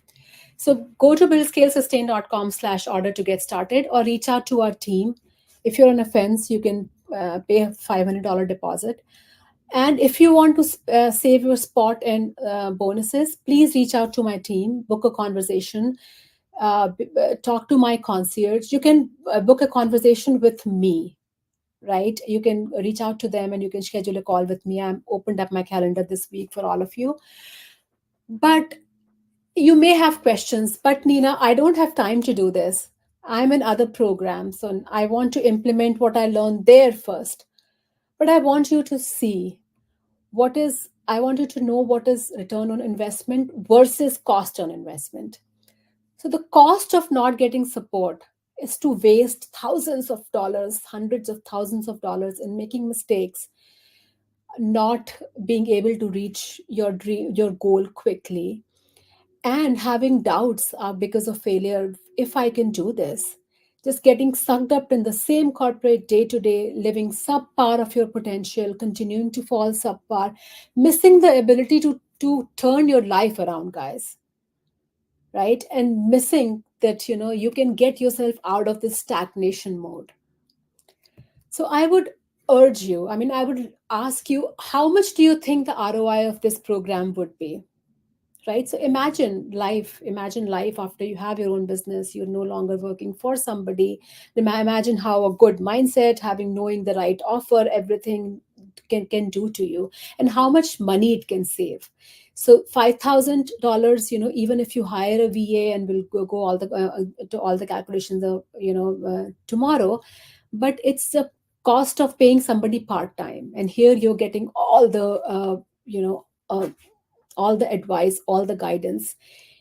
So go to buildscalesustain.com/order to get started, or reach out to our team. If you're on a fence, you can pay a $500 deposit. And if you want to save your spot and bonuses, please reach out to my team, book a conversation, talk to my concierge. You can book a conversation with me, right? You can reach out to them and you can schedule a call with me. I'm opened up my calendar this week for all of you. But you may have questions, but Nina, I don't have time to do this. I'm in other programs and I want to implement what I learned there first. But I want you to see I want you to know what is return on investment versus cost on investment. So the cost of not getting support is to waste thousands of dollars, hundreds of thousands of dollars in making mistakes, not being able to reach your dream, your goal quickly, and having doubts because of failure. If I can do this, just getting sucked up in the same corporate day to day, living subpar of your potential, continuing to fall subpar, missing the ability to turn your life around, guys, right? And missing that you can get yourself out of this stagnation mode. So I would urge you, I mean, I would ask you, how much do you think the ROI of this program would be? Right? So imagine life after you have your own business. You're no longer working for somebody. Imagine how a good mindset, having knowing the right offer, everything can do to you, and how much money it can save. So $5,000, even if you hire a VA, and we'll go all the to all the calculations tomorrow, but it's the cost of paying somebody part time, and here you're getting all the all the advice, all the guidance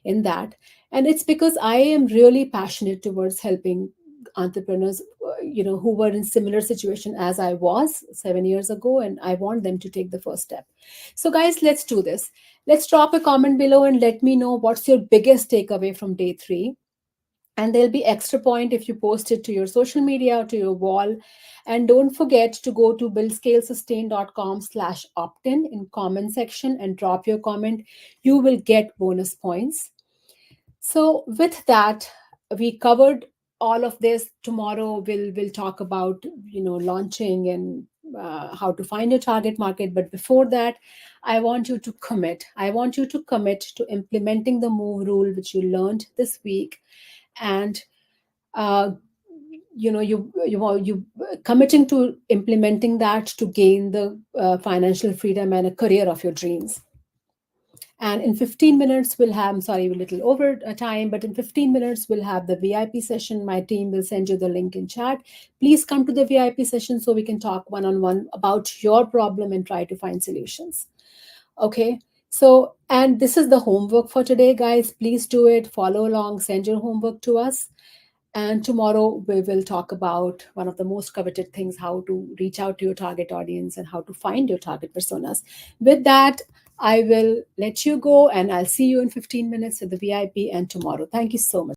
in that. And it's because I am really passionate towards helping entrepreneurs, who were in similar situation as I was 7 years ago, and I want them to take the first step. So, guys, let's do this. Let's drop a comment below and let me know what's your biggest takeaway from day 3. And there'll be extra point if you post it to your social media or to your wall. And don't forget to go to buildscalesustain.com/opt-in in comment section and drop your comment. You will get bonus points. So with that, we covered all of this. Tomorrow we'll talk about launching and how to find your target market. But before that, I want you to commit. I want you to commit to implementing the move rule which you learned this week, and uh, you committing to implementing that to gain the financial freedom and a career of your dreams. And in 15 minutes, we'll have, I'm sorry, we're a little over time, but in 15 minutes, we'll have the VIP session. My team will send you the link in chat. Please come to the VIP session so we can talk one-on-one about your problem and try to find solutions. Okay. So, and this is the homework for today, guys. Please do it. Follow along. Send your homework to us. And tomorrow we will talk about one of the most coveted things, how to reach out to your target audience and how to find your target personas. With that, I will let you go and I'll see you in 15 minutes at the VIP and tomorrow. Thank you so much.